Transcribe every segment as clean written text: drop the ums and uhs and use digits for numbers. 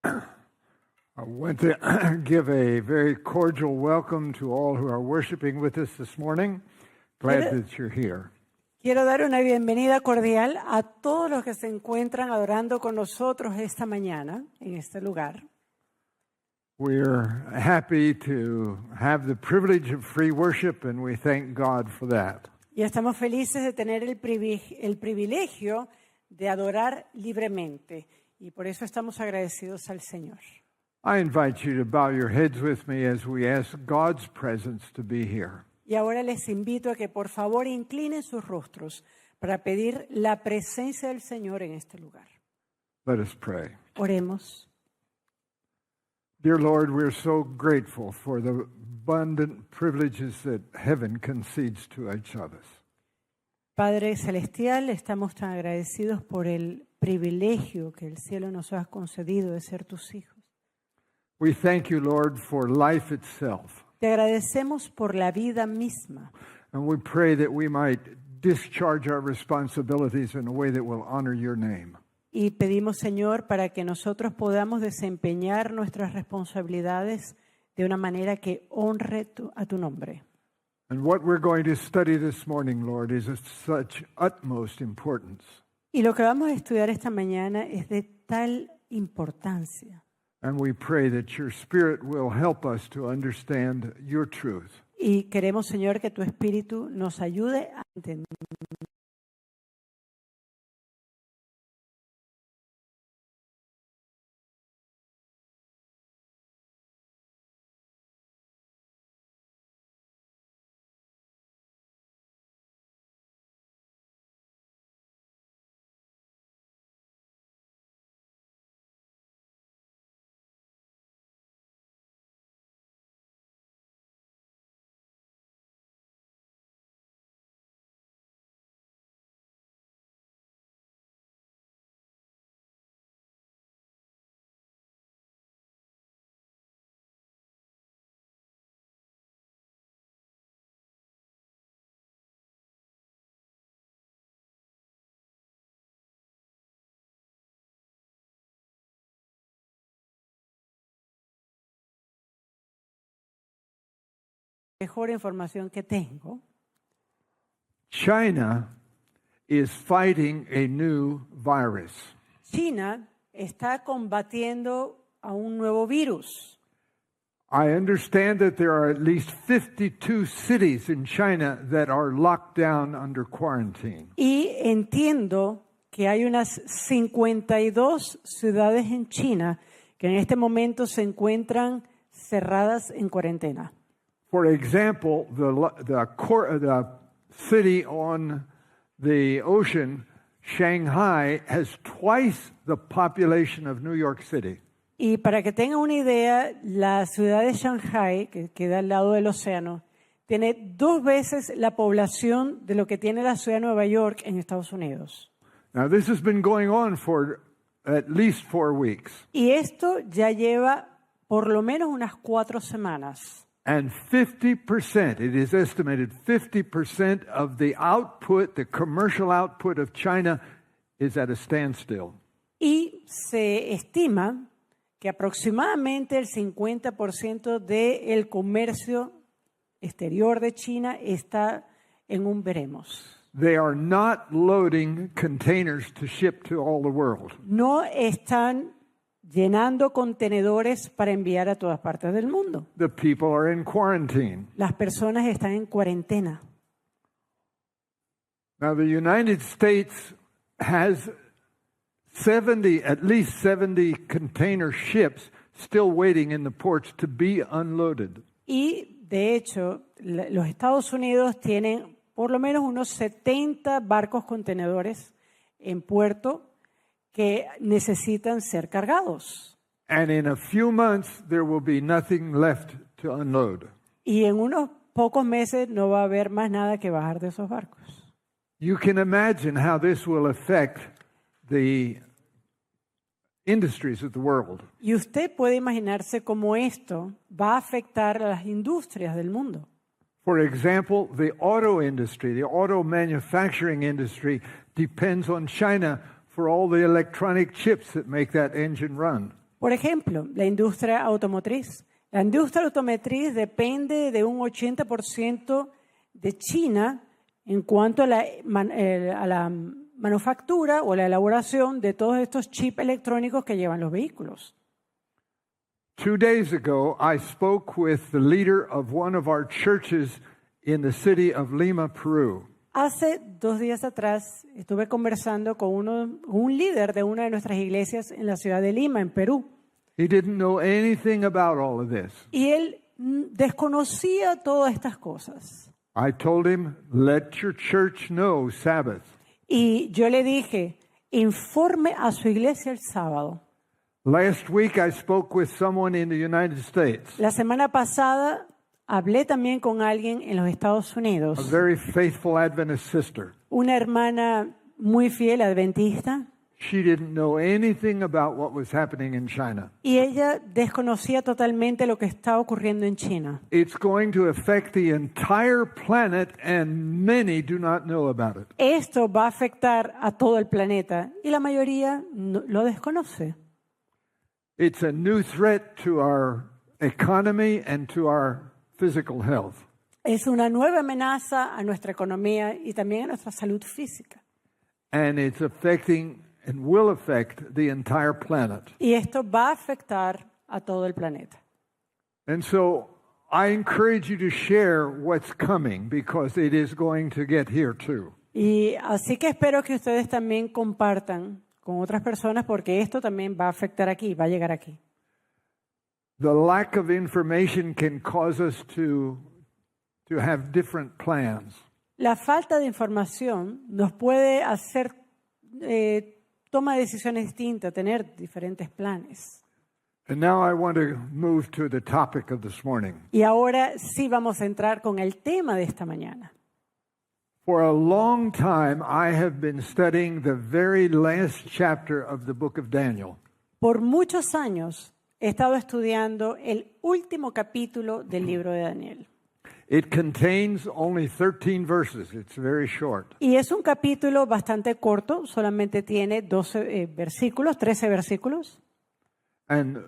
I want to give a very cordial welcome to all who are worshiping with us this morning. Glad that you're here. Quiero dar una bienvenida cordial a todos los que se encuentran adorando con nosotros esta mañana en este lugar. We're happy to have the privilege of free worship, and we thank God for that. Y estamos felices de tener el privilegio de adorar libremente, y por eso estamos agradecidos al Señor. I invite you to bow your heads with me as we ask God's presence to be here. Y ahora les invito a que por favor inclinen sus rostros para pedir la presencia del Señor en este lugar. Let us pray. Oremos. Dear Lord, we're so grateful for the abundant privileges that heaven concedes to each of us. Padre Celestial, estamos tan agradecidos por el privilegio que el cielo nos ha concedido de ser tus hijos. We thank you, Lord, for life itself. Te agradecemos por la vida misma. And we pray that we might discharge our responsibilities in a way that will honor your name. Y pedimos, Señor, para que nosotros podamos desempeñar nuestras responsabilidades de una manera que honre a tu nombre. And what we're going to study this morning, Lord, is of such utmost importance. Y lo que vamos a estudiar esta mañana es de tal importancia. And we pray that your Spirit will help us to understand your truth. Y queremos, Señor, que tu Espíritu nos ayude a entender. Mejor información que tengo. China is fighting a new virus. China está combatiendo a un nuevo virus. I understand that there are at least 52 cities in China that are locked down under quarantine. Y entiendo que hay unas 52 ciudades en China que en este momento se encuentran cerradas en cuarentena. For example, the city on the ocean, Shanghai, has twice the population of New York City. Y para que tengan una idea, la ciudad de Shanghai, que queda al lado del océano, tiene 2 veces la población de lo que tiene la ciudad de Nueva York en Estados Unidos. Now, this has been going on for at least 4 weeks. Y esto ya lleva por lo menos unas 4 semanas. And 50%, it is estimated 50% of the output, the commercial output of China is at a standstill. Y se estima que aproximadamente el 50% del comercio exterior de China está en un veremos. They are not loading containers to ship to all the world. No están llenando contenedores para enviar a todas partes del mundo. The people are in quarantine. Las personas están en cuarentena. Now, the United States has at least 70 container ships still waiting in the ports to be unloaded. Y, de hecho, los Estados Unidos tienen por lo menos unos 70 barcos contenedores en puerto que necesitan ser cargados. And in a few months, there will be nothing left to unload. Y en unos pocos meses no va a haber más nada que bajar de esos barcos. You can imagine how this will affect the industries of the world. Y usted puede imaginarse cómo esto va a afectar a las industrias del mundo. For example, the auto industry, the auto manufacturing industry depends on China for all the electronic chips that make that engine run. Por ejemplo, la industria automotriz. La industria automotriz depende de un 80% de China en cuanto a la manufactura o la elaboración de todos estos chips electrónicos que llevan los vehículos. 2 days ago, I spoke with the leader of one of our churches in the city of Lima, Peru. Hace 2 días atrás estuve conversando con un líder de una de nuestras iglesias en la ciudad de Lima, en Perú. He didn't know anything about all of this. Y él desconocía todas estas cosas. I told him, let your church know Sabbath. Y yo le dije, informe a su iglesia el sábado. Last week, I spoke with someone in the United States, La semana pasada hablé también con alguien en los Estados a Unidos, very faithful Adventist sister. una hermana muy fiel adventista, She didn't know anything about what was happening in China. y ella desconocía totalmente lo que está ocurriendo en China. It's going to affect the entire planet, and many do not know about it. Esto va a afectar a todo el planeta y la mayoría lo desconoce. It's a new threat to our economy and to our physical health. Es una nueva amenaza a nuestra economía y también a nuestra salud física. And it's affecting and will affect the entire planet. Y esto va a afectar a todo el planeta. And so I encourage you to share what's coming because it is going to get here too. Y así que espero que ustedes también compartan con otras personas porque esto también va a afectar aquí, va a llegar aquí. The lack of information can cause us to have different plans. La falta de información nos puede hacer toma de decisiones distintas, tener diferentes planes. And now I want to move to the topic of this morning. Y ahora sí vamos a entrar con el tema de esta mañana. For a long time, I have been studying the very last chapter of the book of Daniel. Por muchos años he estado estudiando el último capítulo del libro de Daniel. It contains only 13 verses. It's very short. Y es un capítulo bastante corto, solamente tiene 12 versículos, 13 versículos. And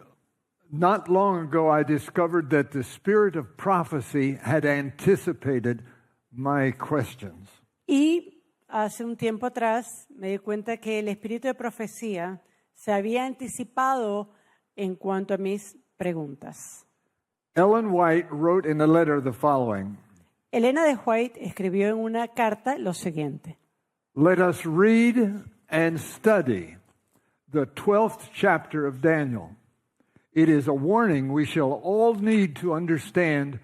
not long ago, I discovered that the spirit of prophecy had anticipated my questions. Y hace un tiempo atrás me di cuenta que el espíritu de profecía se había anticipado en cuanto a mis preguntas. Ellen White wrote in a letter the following: Elena de White escribió en una carta lo siguiente: Let us read and study the 12th chapter of Daniel. It is a warning we shall all need to understand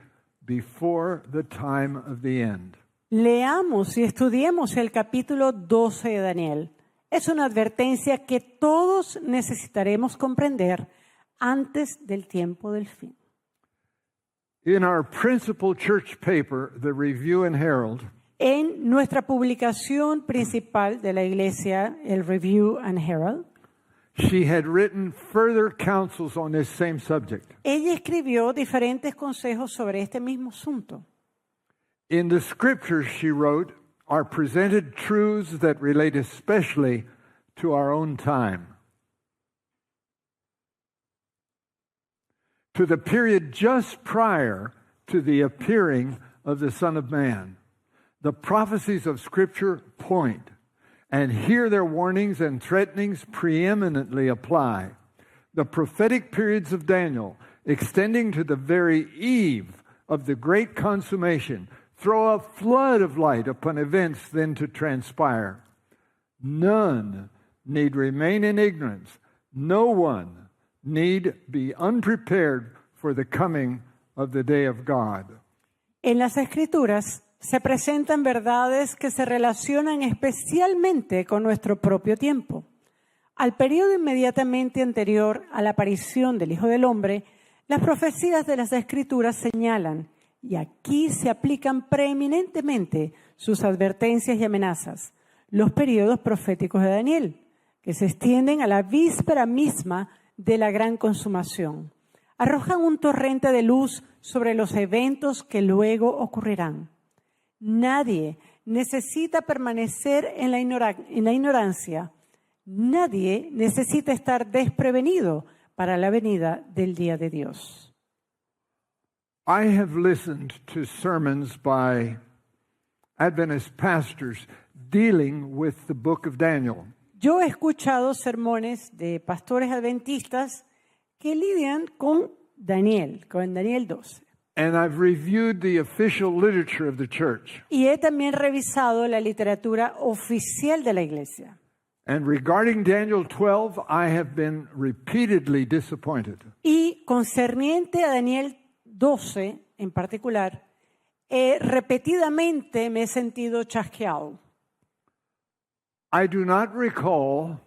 before the time of the end. Leamos y estudiemos el capítulo 12 de Daniel. Es una advertencia que todos necesitaremos comprender antes del tiempo del fin. In our principal church paper, the Review and Herald, En nuestra publicación principal de la iglesia, el Review and Herald, she had written further counsels on this same subject. ella escribió diferentes consejos sobre este mismo asunto. In the scriptures, she wrote, are presented truths that relate especially to our own time. To the period just prior to the appearing of the Son of Man. The prophecies of Scripture point, and here their warnings and threatenings preeminently apply. The prophetic periods of Daniel, extending to the very eve of the great consummation, throw a flood of light upon events then to transpire. None need remain in ignorance. No one need be unprepared for the coming of the day of God. En las Escrituras se presentan verdades que se relacionan especialmente con nuestro propio tiempo. Al periodo inmediatamente anterior a la aparición del Hijo del Hombre, las profecías de las Escrituras señalan, y aquí se aplican preeminentemente sus advertencias y amenazas, los periodos proféticos de Daniel, que se extienden a la víspera misma de la gran consumación. Arrojan un torrente de luz sobre los eventos que luego ocurrirán. Nadie necesita permanecer en la ignorancia. Nadie necesita estar desprevenido para la venida del día de Dios. I have listened to sermons by Adventist pastors dealing with the book of Daniel. Yo he escuchado sermones de pastores adventistas que lidian con Daniel 12. And I've reviewed the official literature of the church. Y he también revisado la literatura oficial de la iglesia. And regarding Daniel 12, I have been repeatedly disappointed. Y concerniente a Daniel 12 en particular, repetidamente me he sentido chasqueado. I do not recall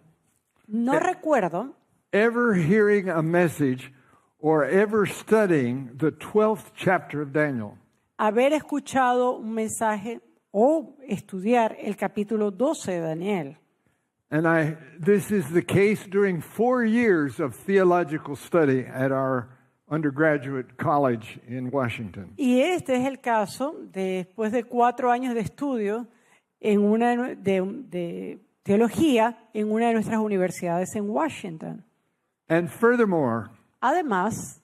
No recuerdo ever hearing a message or ever studying the 12th chapter of Daniel. haber escuchado un mensaje o estudiar el capítulo 12 de Daniel. And this is the case during 4 years of theological study at our undergraduate college in Washington. Y este es el caso después de 4 años de estudio en una de teología en una de nuestras universidades en Washington. And furthermore, Además,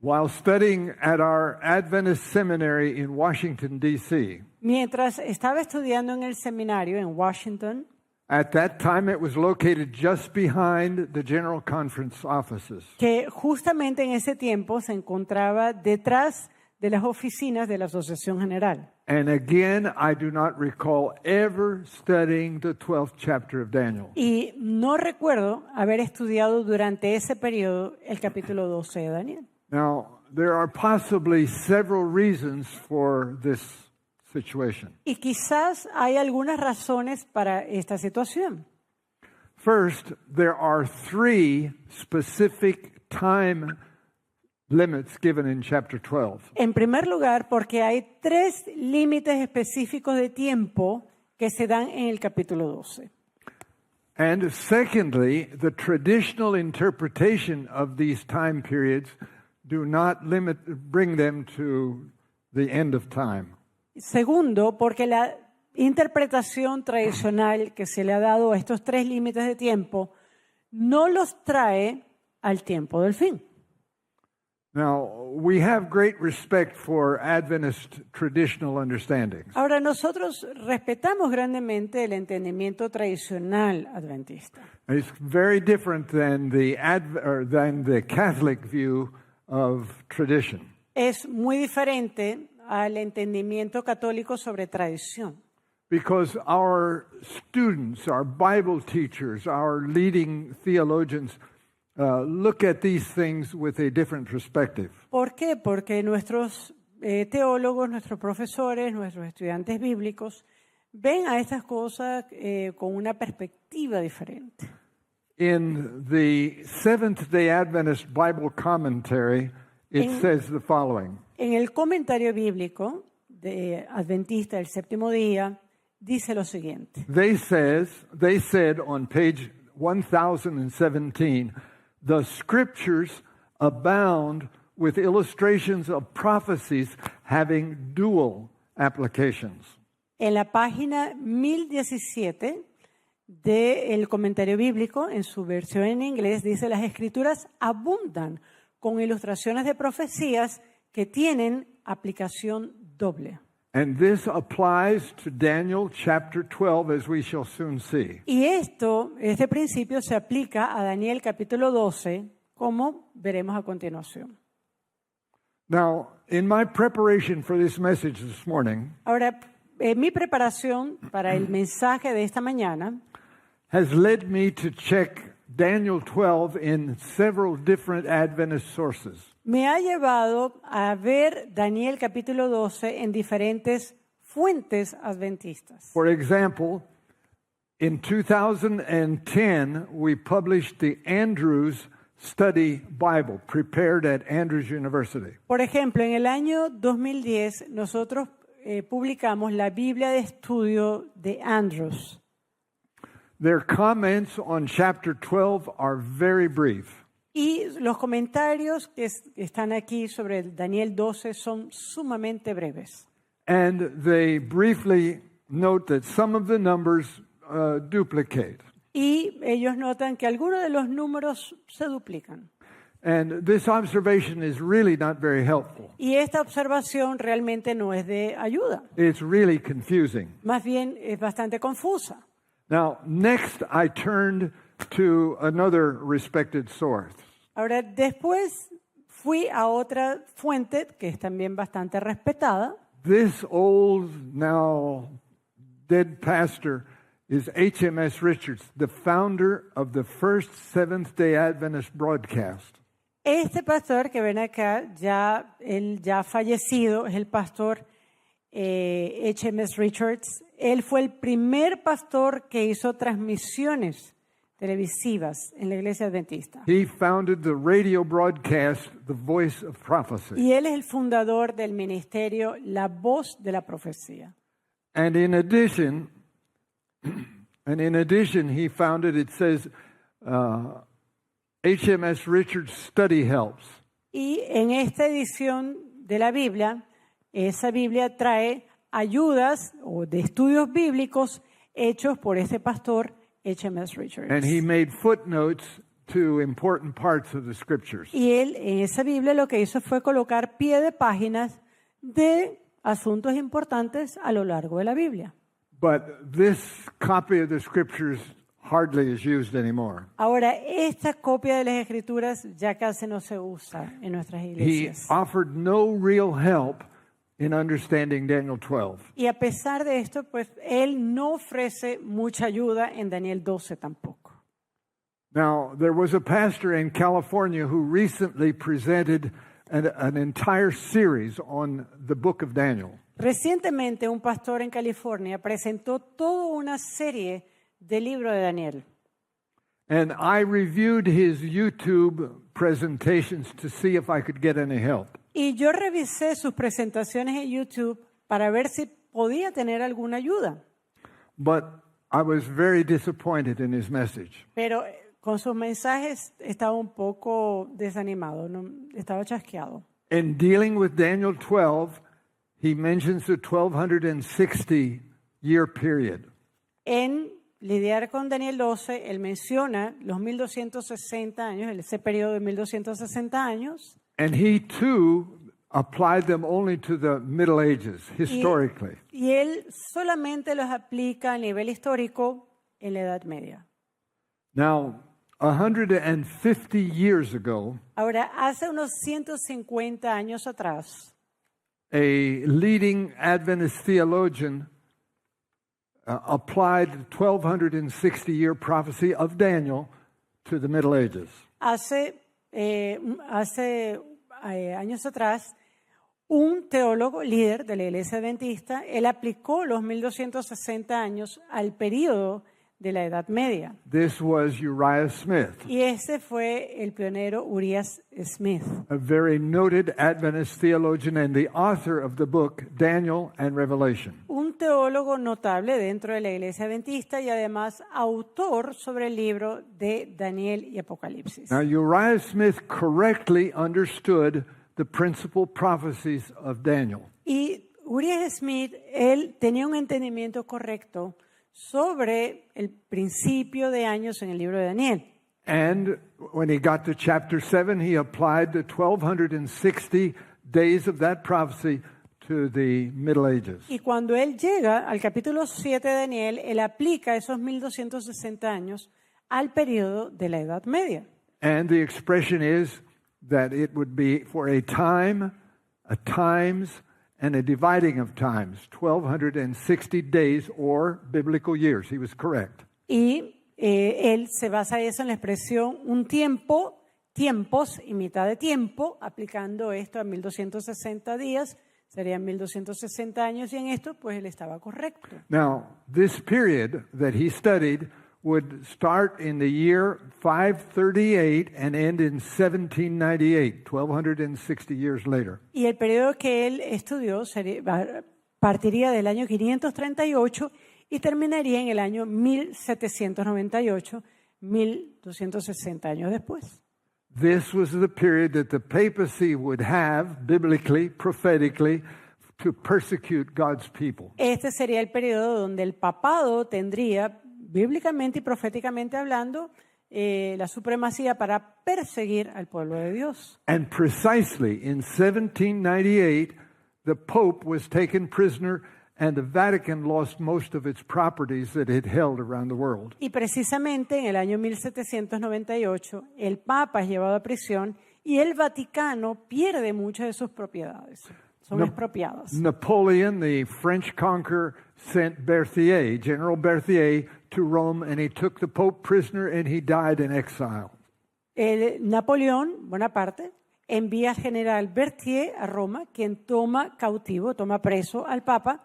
while studying at our Adventist seminary in Washington, D.C., mientras estaba estudiando en el seminario en Washington, at that time it was located just behind the General Conference offices. que justamente en ese tiempo se encontraba detrás de las oficinas de la Asociación General. And again, I do not recall ever studying the 12th chapter of Daniel. Y no recuerdo haber estudiado durante ese periodo el capítulo 12 de Daniel. Now, there are possibly several reasons for this situation. Y quizás hay algunas razones para esta situación. First, there are 3 specific time limits given in chapter 12. En primer lugar, porque hay 3 límites específicos de tiempo que se dan en el capítulo 12. And secondly, the traditional interpretation of these time periods do not bring them to the end of time. Segundo, porque la interpretación tradicional que se le ha dado a estos 3 límites de tiempo no los trae al tiempo del fin. Now, we have great respect for Adventist traditional understandings. Ahora, nosotros respetamos grandemente el entendimiento tradicional adventista. It's very different than the Catholic view of tradition. Es muy diferente al entendimiento católico sobre tradición. Because our students, our Bible teachers, our leading theologians look at these things with a different perspective. ¿Por qué? Porque nuestros teólogos, nuestros profesores, nuestros estudiantes bíblicos ven a estas cosas con una perspectiva diferente. In the Seventh-day Adventist Bible Commentary, it says the following. En el comentario bíblico de Adventista del Séptimo Día dice lo siguiente. They said on page 1017, the scriptures abound with illustrations of prophecies having dual applications. En la página 1017 del comentario bíblico, en su versión en inglés, dice: las escrituras abundan con ilustraciones de profecías que tienen aplicación doble. And this applies to Daniel chapter 12, as we shall soon see. Y este principio se aplica a Daniel capítulo 12, como veremos a continuación. Now, in my preparation for this message this morning, Ahora, mi preparación para el mensaje de esta mañana has led me to check Daniel 12 in several different Adventist sources. me ha llevado a ver Daniel capítulo 12 en diferentes fuentes adventistas. For example, in 2010, we published the Andrews Study Bible, prepared at Andrews University. Por ejemplo, en el año 2010 nosotros publicamos la Biblia de estudio de Andrews. Their comments on chapter 12 are very brief. Y los comentarios que están aquí sobre Daniel 12 son sumamente breves. And they briefly note that some of the numbers duplicate. Y ellos notan que algunos de los números se duplican. And this observation is really not very helpful. Y esta observación realmente no es de ayuda, It's really confusing. más bien es bastante confusa. Now, next I turned to another respected source. Ahora, después fui a otra fuente que es también bastante respetada. This old, now dead pastor is HMS Richards, the founder of the first Seventh-day Adventist broadcast. Este pastor que ven acá, él ya fallecido, es el pastor HMS Richards. Él fue el primer pastor que hizo transmisiones televisivas en la iglesia adventista. He founded the radio broadcast, The Voice of Prophecy. Y él es el fundador del ministerio La Voz de la Profecía. And in addition, he founded, it says, HMS Richards Study Helps. Y en esta edición de la Biblia, esa Biblia trae ayudas o de estudios bíblicos hechos por este pastor HMS Richards. And he made footnotes to important parts of the scriptures. Y él en esa Biblia lo que hizo fue colocar pie de páginas de asuntos importantes a lo largo de la Biblia. But this copy of the scriptures hardly is used anymore. Ahora, esta copia de las Escrituras ya casi no se usa en nuestras He iglesias. offered no real help in understanding Daniel 12. Y a pesar de esto, pues él no ofrece mucha ayuda en Daniel 12 tampoco. Now, there was a pastor in California who recently presented an entire series on the book of Daniel. Recientemente un pastor en California presentó toda una serie del libro de Daniel. And I reviewed his YouTube presentations to see if I could get any help. Y yo revisé sus presentaciones en YouTube para ver si podía tener alguna ayuda. But I was very disappointed in his message. Pero con sus mensajes estaba un poco desanimado, estaba chasqueado. In dealing with Daniel 12, he mentions the 1260-year period. En lidiar con Daniel 12, él menciona los 1260 años, ese periodo de 1260 años. And he too applied them only to the Middle Ages, historically. Y él solamente los aplica a nivel histórico en la Edad Media. Now, 150 years ago, Ahora, hace unos 150 años atrás, a leading Adventist theologian applied the 1260-year prophecy of Daniel to the Middle Ages. hace años atrás, un teólogo líder de la iglesia adventista, él aplicó los 1260 años al periodo de la Edad Media. This was Uriah Smith, Y ese fue el pionero Urias Smith, a very noted Adventist theologian and the author of the book Daniel and Revelation. un teólogo notable dentro de la iglesia adventista y además autor sobre el libro de Daniel y Apocalipsis. Now, Uriah Smith correctly understood the principal prophecies of Daniel. Y Urias Smith, él tenía un entendimiento correcto sobre el principio de años en el libro de Daniel. And when he got to chapter 7, he applied the 1260 days of that prophecy to the Middle Ages. Y cuando él llega al capítulo 7 de Daniel, él aplica esos 1260 años al periodo de la Edad Media. And the expression is that it would be for a time, a times, and a dividing of times, 1260 days or biblical years. He was correct. Y él se basa eso en la expresión un tiempo, tiempos y mitad de tiempo, aplicando esto a 1260 días, serían 1260 años, y en esto pues él estaba correcto. Now, this period that he studied would start in the year 538 and end in 1798, 1260 years later. Y el periodo que él estudió partiría del año 538 y terminaría en el año 1798, 1260 años después. This was the period that the papacy would have, biblically, prophetically, to persecute God's people. Este sería el periodo donde el papado tendría, bíblicamente y proféticamente hablando, la supremacía para perseguir al pueblo de Dios. And precisely in 1798, the Pope was taken prisoner and the Vatican lost most of its properties that it held around the world. Y precisamente en el año 1798, el Papa es llevado a prisión y el Vaticano pierde muchas de sus propiedades. Son expropiadas. Napoleon, the French conqueror, sent Berthier, General Berthier, to Rome, and he took the Pope prisoner and he died in exile. Napoleón Bonaparte envía al general Berthier a Roma, quien toma preso al Papa,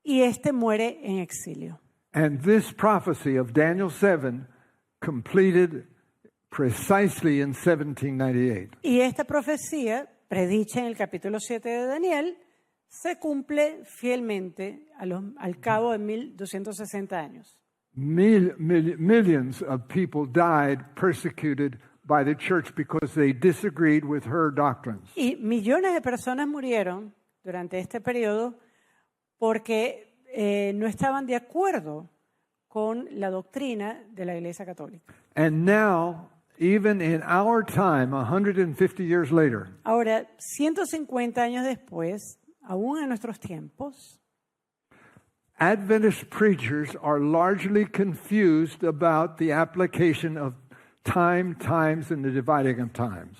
y este muere en exilio. And this prophecy of Daniel 7 completed precisely in 1798. Y esta profecía, predicha en el capítulo 7 de Daniel, se cumple fielmente al cabo de 1260 años. Millions of people died persecuted by the church because they disagreed with her doctrines. Y millones de personas murieron durante este periodo porque no estaban de acuerdo con la doctrina de la Iglesia Católica. And now, even in our time, 150 years later, Ahora, 150 años después, aún en nuestros tiempos, Adventist preachers are largely confused about the application of times, and the dividing of times.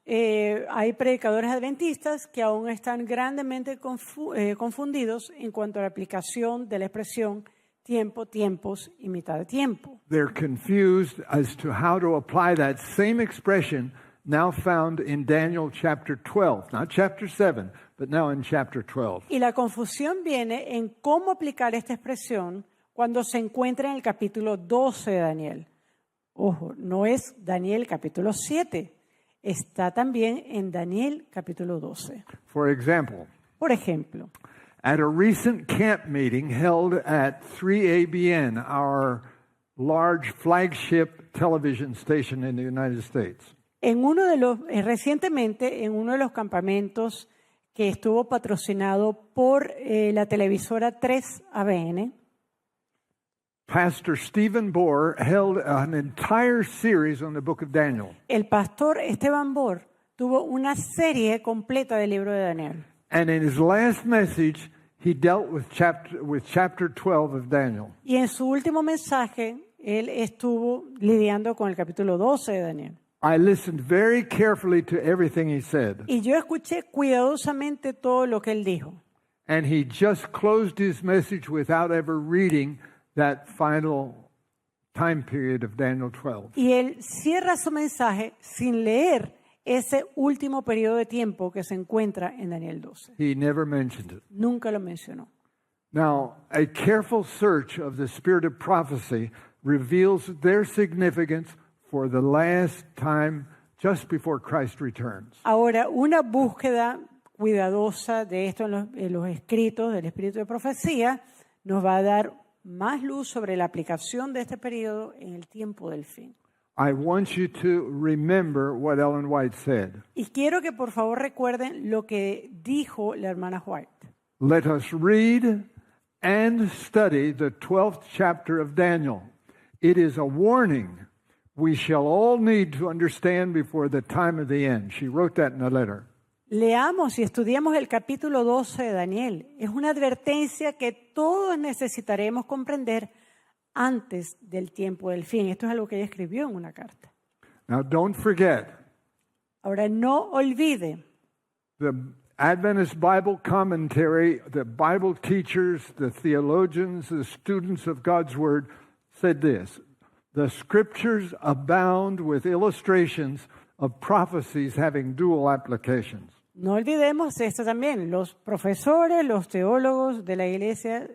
Hay predicadores adventistas que aún están grandemente confundidos en cuanto a la aplicación de la expresión tiempo, tiempos y mitad de tiempo. They're confused as to how to apply that same expression now found in Daniel chapter 12, not chapter 7, but now in chapter 12. Y la confusión viene en cómo aplicar esta expresión cuando se encuentra en el capítulo 12 de Daniel. Ojo, no es Daniel capítulo 7, está también en Daniel capítulo 12. For example, Por ejemplo, at a recent camp meeting held at 3ABN, our large flagship television station in the United States, recientemente en uno de los campamentos que estuvo patrocinado por la televisora 3ABN, Pastor Stephen Bohr held an entire series on the book of Daniel. el pastor Esteban Bohr tuvo una serie completa del libro de Daniel. And in his last message, he dealt with chapter 12 of Daniel. Y en su último mensaje, él estuvo lidiando con el capítulo 12 de Daniel. I listened very carefully to everything he said. Y yo escuché cuidadosamente todo lo que él dijo. And he just closed his message without ever reading that final time period of Daniel 12. Y él cierra su mensaje sin leer ese último periodo de tiempo que se encuentra en Daniel 12. He never mentioned it. Nunca lo mencionó. Now, a careful search of the spirit of prophecy reveals their significance for the last time just before Christ returns. Ahora, una búsqueda cuidadosa de esto en los escritos del espíritu de profecía nos va a dar más luz sobre la aplicación de este periodo en el tiempo del fin. I want you to remember what Ellen White said. Y quiero que por favor recuerden lo que dijo la hermana White. Let us read and study the 12th chapter of Daniel. It is a warning we shall all need to understand before the time of the end. She wrote that in a letter. Leamos y estudiamos el capítulo 12 de Daniel. Es una advertencia que todos necesitaremos comprender antes del tiempo del fin. Esto es algo que ella escribió en una carta. Now, don't forget, Ahora, no olvide, the Adventist Bible commentary, the Bible teachers, the theologians, the students of God's Word said this: the scriptures abound with illustrations of prophecies having dual applications. no olvidemos esto también. Los profesores, los teólogos de la iglesia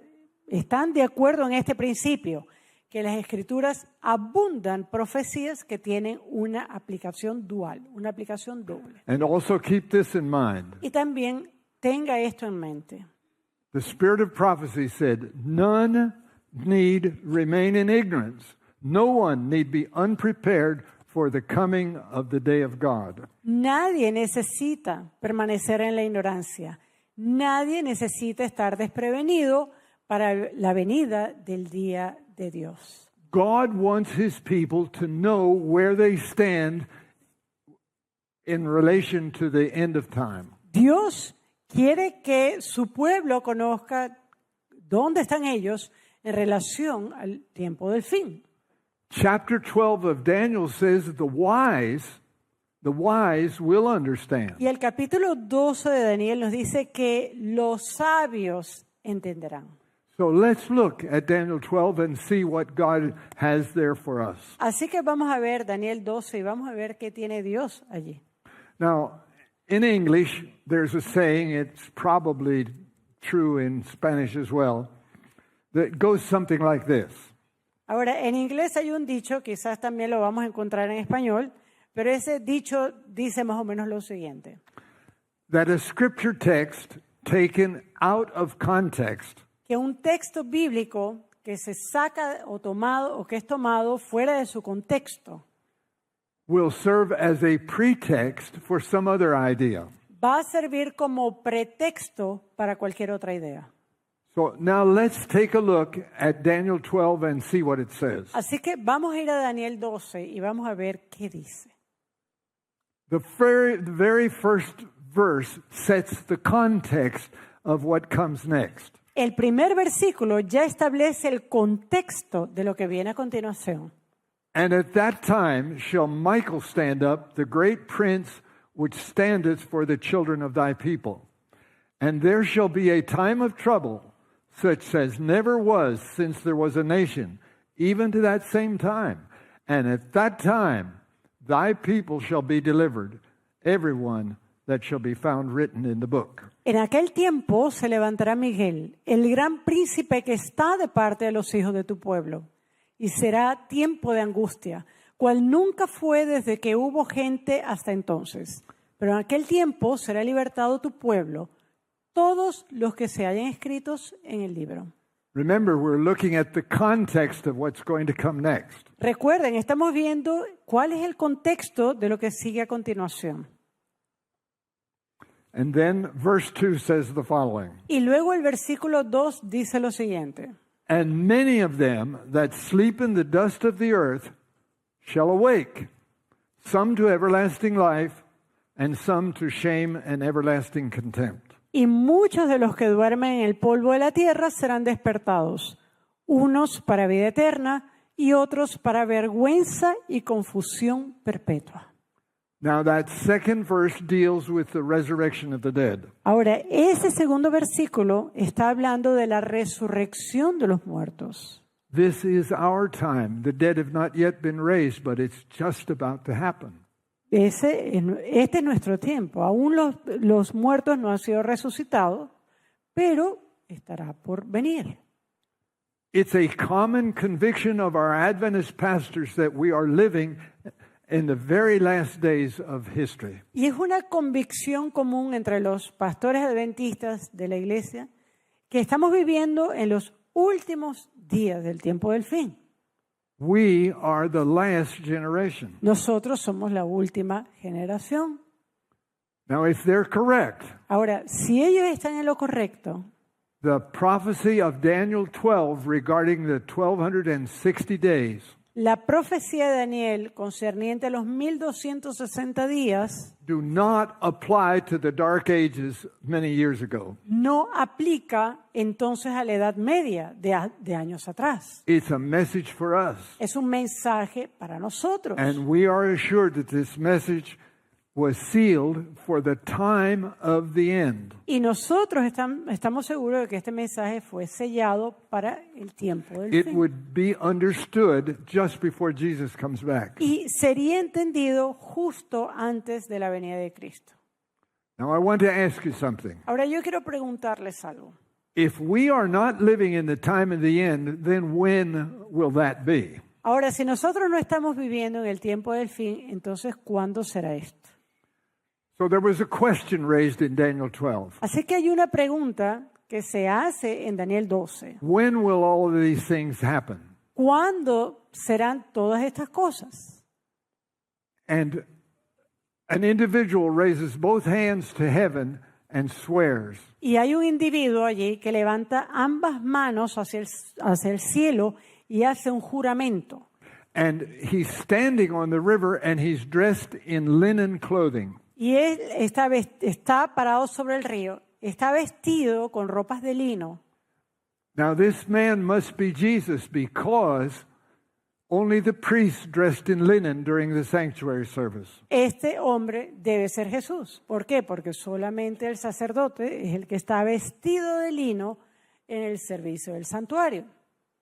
están de acuerdo en este principio, que las escrituras abundan profecías que tienen una aplicación dual, una aplicación doble. And also keep this in mind. Y también tenga esto en mente. The spirit of prophecy said, none need remain in ignorance. No one need be unprepared for the coming of the day of God. Nadie necesita permanecer en la ignorancia. Nadie necesita estar desprevenido para la venida del día de Dios. God wants his people to know where they stand in relation to the end of time. Dios quiere que su pueblo conozca dónde están ellos en relación al tiempo del fin. Chapter 12 of Daniel says the wise will understand. Y el capítulo 12 de Daniel nos dice que los sabios entenderán. So let's look at Daniel 12 and see what God has there for us. Así que vamos a ver Daniel 12 y vamos a ver qué tiene Dios allí. Now, in English, there's a saying, it's probably true in Spanish as well, that goes something like this. Ahora, en inglés hay un dicho, quizás también lo vamos a encontrar en español, pero ese dicho dice más o menos lo siguiente. That a scripture text taken out of context Que un texto bíblico que se saca o tomado o que es tomado fuera de su contexto will serve as a pretext for some other idea. va a servir como pretexto para cualquier otra idea. So now let's take a look at Daniel 12 and see what it says. Así que vamos a ir a Daniel 12 y vamos a ver qué dice. The very first verse sets the context of what comes next. El primer versículo ya establece el contexto de lo que viene a continuación. And at that time shall Michael stand up, the great prince which standeth for the children of thy people. And there shall be a time of trouble, such as never was since there was a nation, even to that same time. And at that time thy people shall be delivered, everyone that shall be found written in the book. En aquel tiempo se levantará Miguel, el gran príncipe que está de parte de los hijos de tu pueblo, y será tiempo de angustia, cual nunca fue desde que hubo gente hasta entonces. Pero en aquel tiempo será libertado tu pueblo, todos los que se hayan escritos en el libro. Remember, we're looking at the context of what's going to come next. Recuerden, estamos viendo cuál es el contexto de lo que sigue a continuación. And then verse 2 says the following. Y luego el versículo 2 dice lo siguiente. And many of them that sleep in the dust of the earth shall awake, some to everlasting life, and some to shame and everlasting contempt. Y muchos de los que duermen en el polvo de la tierra serán despertados, unos para vida eterna y otros para vergüenza y confusión perpetua. Now that second verse deals with the resurrection of the dead. Ahora, ese segundo versículo está hablando de la resurrección de los muertos. This is our time. The dead have not yet been raised, but it's just about to happen. Este es nuestro tiempo. Aún los muertos no han sido resucitados, pero estará por venir. It's a common conviction of our Adventist pastors that we are living in the very last days of history. Y es una convicción común entre los pastores adventistas de la iglesia que estamos viviendo en los últimos días del tiempo del fin. We are the last generation. Nosotros somos la última generación. Now, if they're correct, Ahora, si ellos están en lo correcto, the prophecy of Daniel 12 regarding the 1260 days la profecía de Daniel concerniente a los 1260 días do not apply to the dark ages many years ago. no aplica entonces a la Edad Media de años atrás. It's a message for us. Es un mensaje para nosotros. And we are assured that this message was sealed for the time of the end. Y nosotros estamos seguros de que este mensaje fue sellado para el tiempo del It fin. would be understood just before Jesus comes back. Y sería entendido justo antes de la venida de Cristo. Now, I want to ask you something. Ahora yo quiero preguntarles algo. If we are not living in the time of the end, then when will that be? Ahora, si nosotros no estamos viviendo en el tiempo del fin, entonces ¿cuándo será esto? So there was a question raised in Daniel 12. Así que hay una pregunta que se hace en Daniel 12. When will all of these things happen? ¿Cuándo serán todas estas cosas? And an individual raises both hands to heaven and swears. Y hay un individuo allí que levanta ambas manos hacia el cielo y hace un juramento. And he's standing on the river and he's dressed in linen clothing. Y él está parado sobre el río, está vestido con ropas de lino. Now this man must be Jesus because only the priests dressed in linen during the sanctuary service. Este hombre debe ser Jesús. ¿Por qué? Porque solamente el sacerdote es el que está vestido de lino en el servicio del santuario.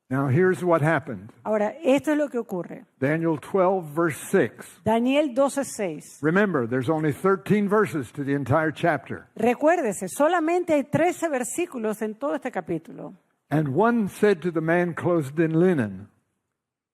Now here's what happened. Ahora, esto es lo que ocurre. Daniel 12, verse 6. Daniel 12:6. Remember, there's only 13 verses to the entire chapter. Recuérdese, solamente hay 13 versículos en todo este capítulo. And one said to the man clothed in linen,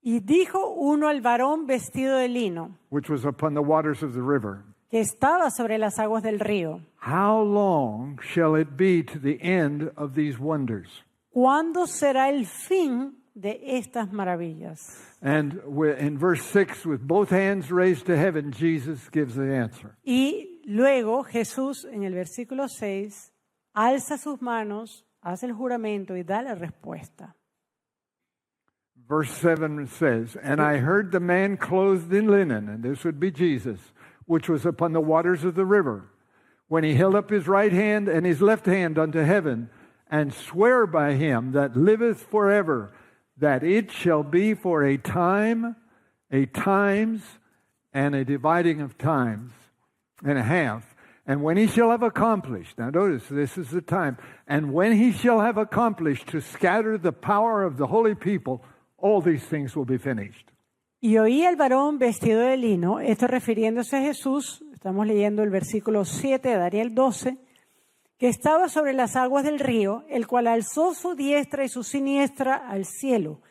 Y dijo uno al varón vestido de lino, which was upon the waters of the river, que estaba sobre las aguas del río, how long shall it be to the end of these wonders? ¿cuándo será el fin de estas maravillas? And in verse 6, with both hands raised to heaven, Jesus gives the answer. Y luego Jesús, en el versículo 6, alza sus manos, hace el juramento y da la respuesta. Verse 7 says, And I heard the man clothed in linen, and this would be Jesus, which was upon the waters of the river, when he held up his right hand and his left hand unto heaven, and sware by him that liveth forever, that it shall be for a time, a times, and a dividing of times, and a half. And when he shall have accomplished, now notice, this is the time, and when he shall have accomplished to scatter the power of the holy people, all these things will be finished. Y oí al varón vestido de lino, esto refiriéndose a Jesús, estamos leyendo el versículo 7 de Daniel 12, que estaba sobre las aguas del río, el cual alzó su diestra y su siniestra al cielo,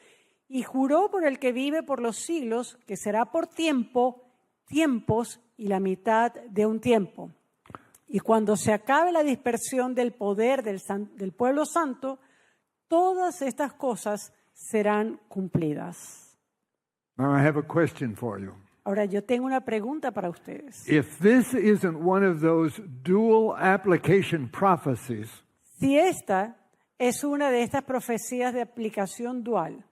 y juró por el que vive por los siglos, que será por tiempo, tiempos y la mitad de un tiempo. Y cuando se acabe la dispersión del poder del pueblo santo, todas estas cosas serán cumplidas. Now I have a question for you. Ahora, yo tengo una pregunta para ustedes. If this isn't one of those dual application prophecies, Si esta es una de estas profecías de aplicación dual,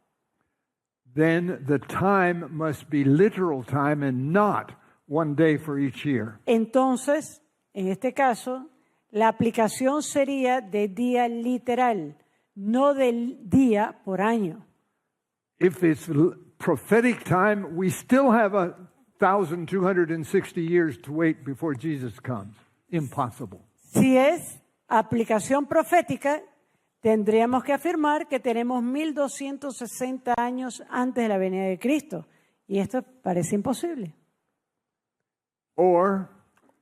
then the time must be literal time and not one day for each year. entonces, en este caso, la aplicación sería de día literal, no del día por año. If it's prophetic time, we still have 1,260 years to wait before Jesus comes. Impossible. Si es aplicación profética, tendríamos que afirmar que tenemos 1260 años antes de la venida de Cristo. Y esto parece imposible. Or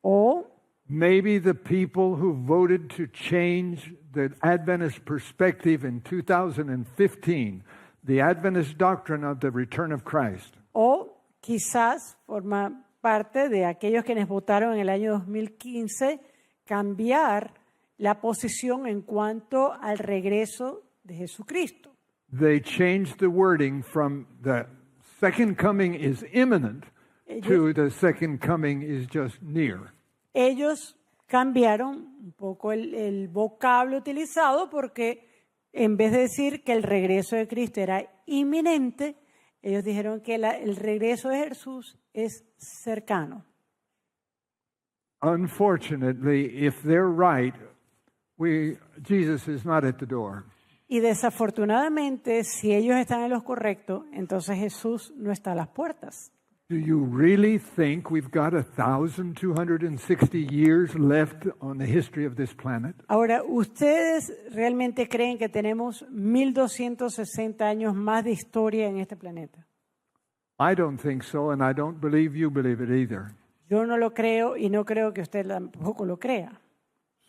O maybe the people who voted to change the Adventist perspective in 2015, the Adventist doctrine of the return of Christ. O quizás forma parte de aquellos quienes votaron en el año 2015 cambiar la posición en cuanto al regreso de Jesucristo. They changed the wording from the second coming is imminent to the second coming is just near. Ellos cambiaron un poco el vocablo utilizado porque en vez de decir que el regreso de Cristo era inminente, ellos dijeron que el regreso de Jesús es cercano. Unfortunately, if they're right, Jesus is not at the door. Y desafortunadamente, si ellos están en lo correcto, entonces Jesús no está a las puertas. Do you really think we've got 1,260 years left on the history of this planet? Ahora, ¿ustedes realmente creen que tenemos 1260 años más de historia en este planeta? I don't think so, and I don't believe you believe it either. Yo no lo creo y no creo que usted tampoco lo crea.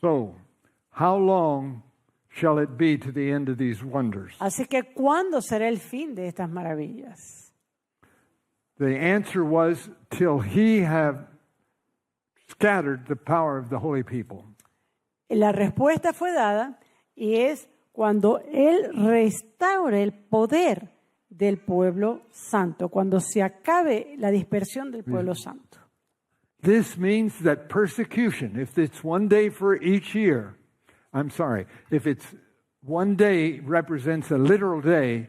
So, how long shall it be to the end of these wonders? Así que, ¿cuándo será el fin de estas maravillas? The answer was, till he have scattered the power of the holy people. La respuesta fue dada y es cuando Él restaure el poder del pueblo santo, cuando se acabe la dispersión del pueblo santo. This means that persecution, if it's one day for each year, if it's one day represents a literal day,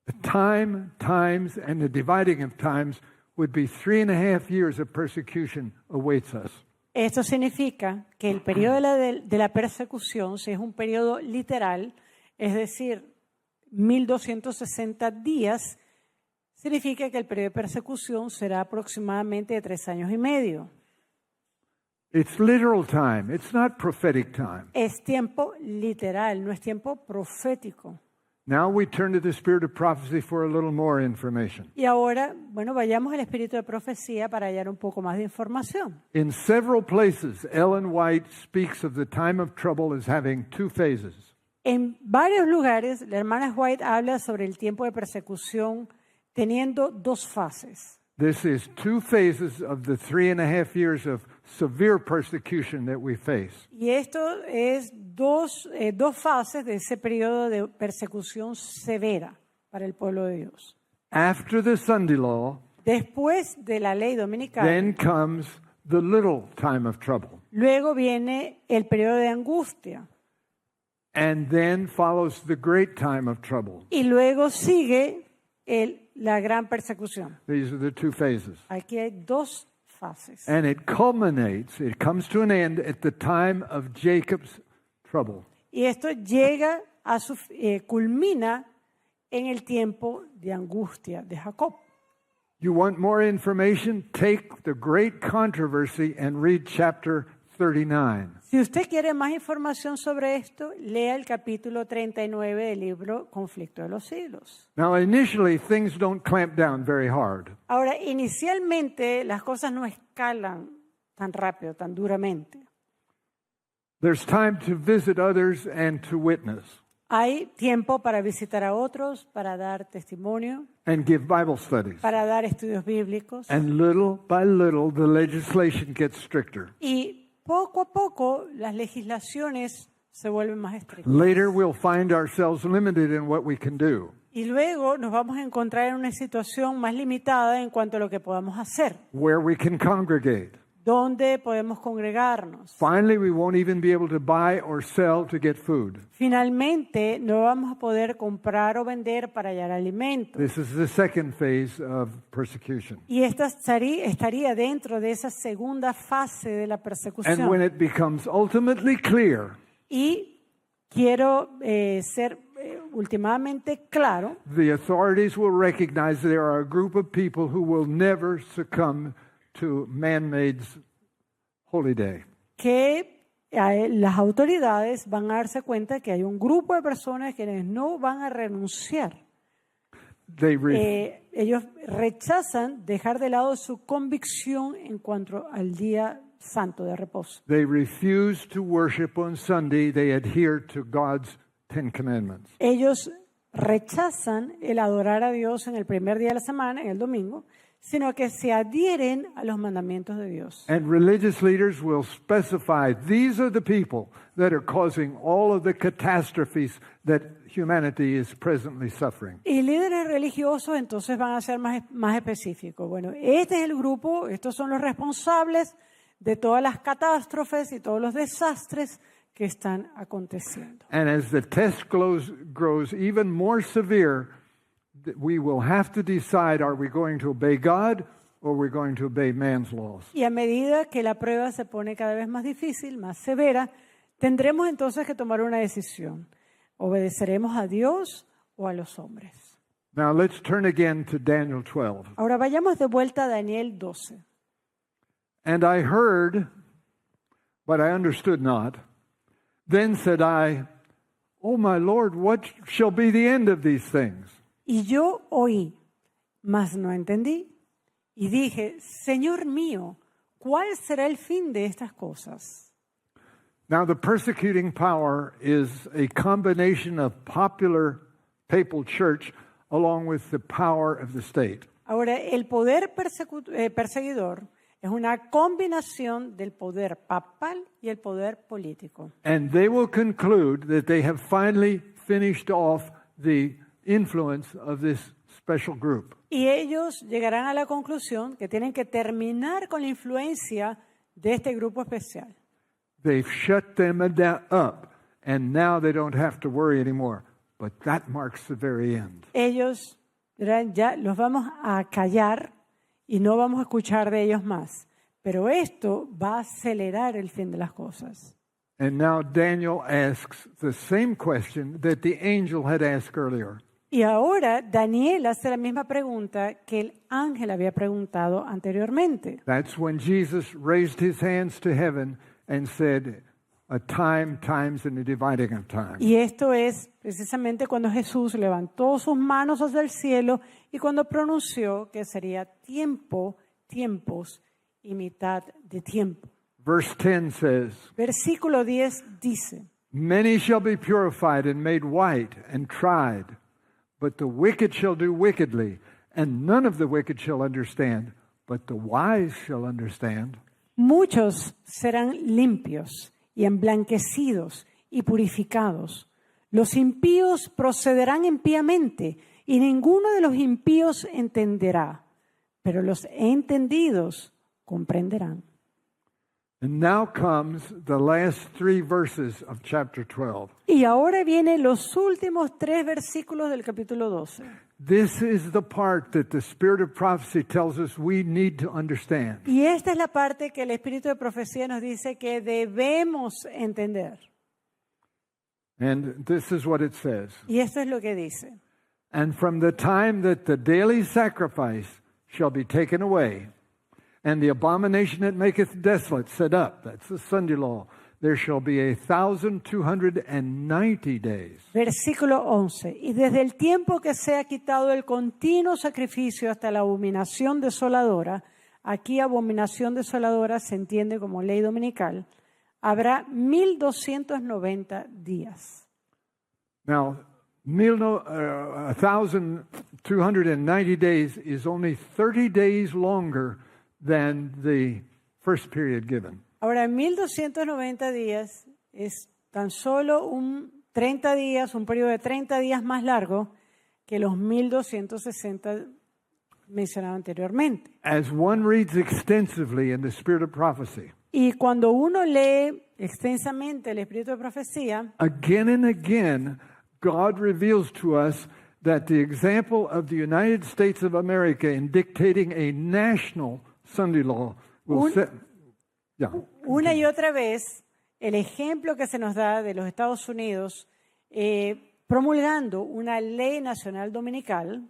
The times, and the dividing of times would be 3.5 years of persecution awaits us. Esto significa que el periodo de la persecución, si es un periodo literal, es decir, 1260 días, significa que el periodo de persecución será aproximadamente de 3 años y medio. It's literal time. It's not prophetic time. Es tiempo literal, no es tiempo profético. Now we turn to the spirit of prophecy for a little more information. Y ahora, bueno, vayamos al espíritu de profecía para hallar un poco más de información. In several places, Ellen White speaks of the time of trouble as having 2 phases. En varios lugares, la hermana White habla sobre el tiempo de persecución teniendo 2 fases. This is 2 phases of the 3.5 years of severe persecution that we face. Y esto es dos fases de ese periodo de persecución severa para el pueblo de Dios. After the Sunday law, Después de la ley dominical, then comes the little time of trouble. luego viene el periodo de angustia And then follows the great time of trouble. y luego sigue la gran persecución. These are the 2 phases. Aquí hay 2 fases. And it culminates, it comes to an end at the time of Jacob's trouble. Y esto llega a culmina en el tiempo de angustia de Jacob. You want more information? Take the great controversy and read chapter 39. Si usted quiere más información sobre esto, lea el capítulo 39 del libro Conflicto de los Siglos. Now, initially, things don't clamp down very hard. Ahora, inicialmente las cosas no escalan tan rápido, tan duramente. There's time to visit others and to witness Hay tiempo para visitar a otros, para dar testimonio, and give Bible studies. para dar estudios bíblicos. And little by little, the legislation gets stricter. Y poco a poco las legislaciones se vuelven más estrictas. Later, we'll find ourselves limited in what we can do. Y luego nos vamos a encontrar en una situación más limitada en cuanto a lo que podamos hacer, Where we can congregate. dónde podemos congregarnos. Finally, we won't even be able to buy or sell to get food. Finalmente, no vamos a poder comprar o vender para hallar alimentos. This is the second phase of persecution. Y esta estaría dentro de esa segunda fase de la And when persecución. it becomes ultimately clear Y quiero ser últimamente claro, the authorities will recognize there are a group of people who will never succumb to man-made's holy day. que las autoridades van a darse cuenta que hay un grupo de personas quienes no van a renunciar. Ellos rechazan dejar de lado su convicción en cuanto al día santo de reposo. They refuse to worship on Sunday. They adhere to God's 10 commandments. Ellos rechazan el adorar a Dios en el primer día de la semana, en el domingo, sino que se adhieren a los mandamientos de Dios. And religious leaders will specify these are the people that are causing all of the catastrophes that humanity is presently suffering. Y líderes religiosos entonces van a ser más específicos. Bueno, este es el grupo, estos son los responsables de todas las catástrofes y todos los desastres que están aconteciendo. And as the test grows even more severe, we will have to decide, are we going to obey God or we're going to obey man's laws? Y a medida que la prueba se pone cada vez más difícil, más severa, tendremos entonces que tomar una decisión. ¿Obedeceremos a Dios o a los hombres? Now let's turn again to Daniel 12. Ahora vayamos de vuelta a Daniel 12. And I heard, but I understood not. Then said I, O my Lord, what shall be the end of these things? Y yo oí, mas no entendí. Y dije, Señor mío, ¿cuál será el fin de estas cosas? Now the persecuting power is a combination of popular papal church along with the power of the state. Ahora, el poder perseguidor es una combinación del poder papal y el poder político. And they will conclude that they have finally finished off the influence of this special group. Y ellos llegarán a la conclusión que tienen que terminar con la influencia de este grupo especial. They've shut them up, and now they don't have to worry anymore. But that marks the very end. Ellos ¿verdad? Ya los vamos a callar y no vamos a escuchar de ellos más. Pero esto va a acelerar el fin de las cosas. And now Daniel asks the same question that the angel had asked earlier. Y ahora Daniel hace la misma pregunta que el ángel había preguntado anteriormente. That's when Jesus raised his hands to heaven and said, a time, times, and a dividing of time. Y esto es precisamente cuando Jesús levantó sus manos hacia el cielo y cuando pronunció que sería tiempo, tiempos y mitad de tiempo. Verse 10 says, Versículo 10 dice, many shall be purified and made white and tried, but the wicked shall do wickedly, and none of the wicked shall understand, but the wise shall understand. muchos serán limpios y emblanquecidos y purificados. Los impíos procederán impíamente y ninguno de los impíos entenderá, pero los entendidos comprenderán. And now comes the last 3 verses of chapter 12. Y ahora vienen los últimos 3 versículos del capítulo 12. This is the part that the spirit of prophecy tells us we need to understand. Y esta es la parte que el Espíritu de Profecía nos dice que debemos entender. And this is what it says. Y esto es lo que dice. And from the time that the daily sacrifice shall be taken away, and the abomination that maketh desolate set up, that's the Sunday law, there shall be 1,290 days. Versículo 11. Y desde el tiempo que sea quitado el continuo sacrificio hasta la abominación desoladora, aquí abominación desoladora se entiende como ley dominical, habrá 1,290 días. Now, 1,290 days is only 30 days longer than the first period given. Ahora, 1,290 días es tan solo un 30 días, un periodo de 30 días más largo que los 1,260 mencionados anteriormente. As one reads extensively in the spirit of prophecy, Y cuando uno lee extensamente el Espíritu de Profecía, again and again, God reveals to us that the example of the United States of America in dictating a national Sunday law will set. Yeah. una y otra vez, el ejemplo que se nos da de los Estados Unidos promulgando una ley nacional dominical,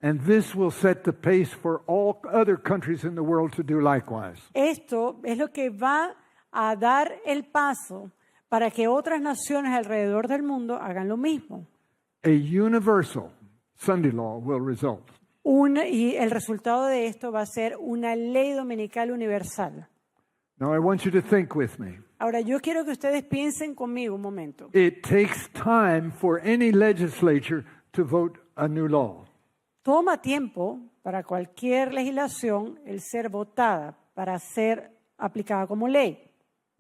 And this will set the pace for all other countries in the world to do likewise. esto es lo que va a dar el paso para que otras naciones alrededor del mundo hagan lo mismo. A universal Sunday law will result. Y el resultado de esto va a ser una ley dominical universal. Now I want you to think with me. Ahora, yo quiero que ustedes piensen conmigo un momento. It takes time for any legislature to vote a new law. Toma tiempo para cualquier legislación el ser votada para ser aplicada como ley,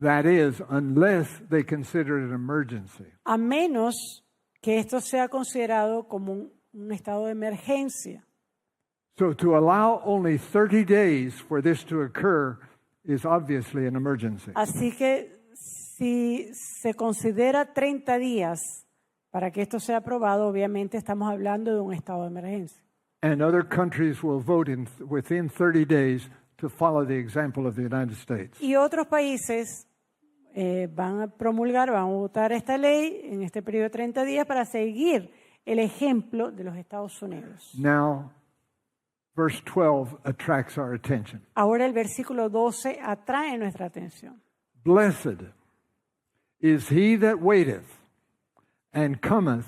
That is, unless they consider it an emergency. a menos que esto sea considerado como un estado de emergencia. So to allow only 30 days for this to occur is obviously an emergency. Así que si se considera 30 días para que esto sea aprobado, obviamente estamos hablando de un estado de emergencia. And other countries will vote within 30 days to follow the example of the United States. Y otros países van a promulgar, van a votar esta ley en este periodo de 30 días para seguir el ejemplo de los Estados Unidos. Now, verse 12 attracts our attention. Ahora el versículo 12 atrae nuestra atención. Blessed is he that waiteth and cometh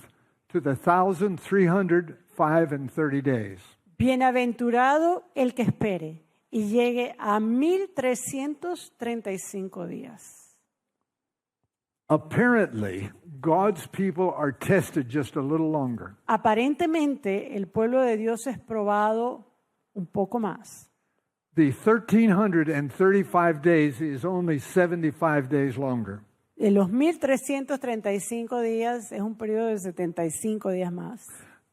to the 1,305 days. Bienaventurado el que espere y llegue a 1,335 días. Apparently, God's people are tested just a little longer. Aparentemente, el pueblo de Dios es probado un poco más. The 1,335 days is only 75 days longer. De los 1,335 días es un periodo de 75 días más.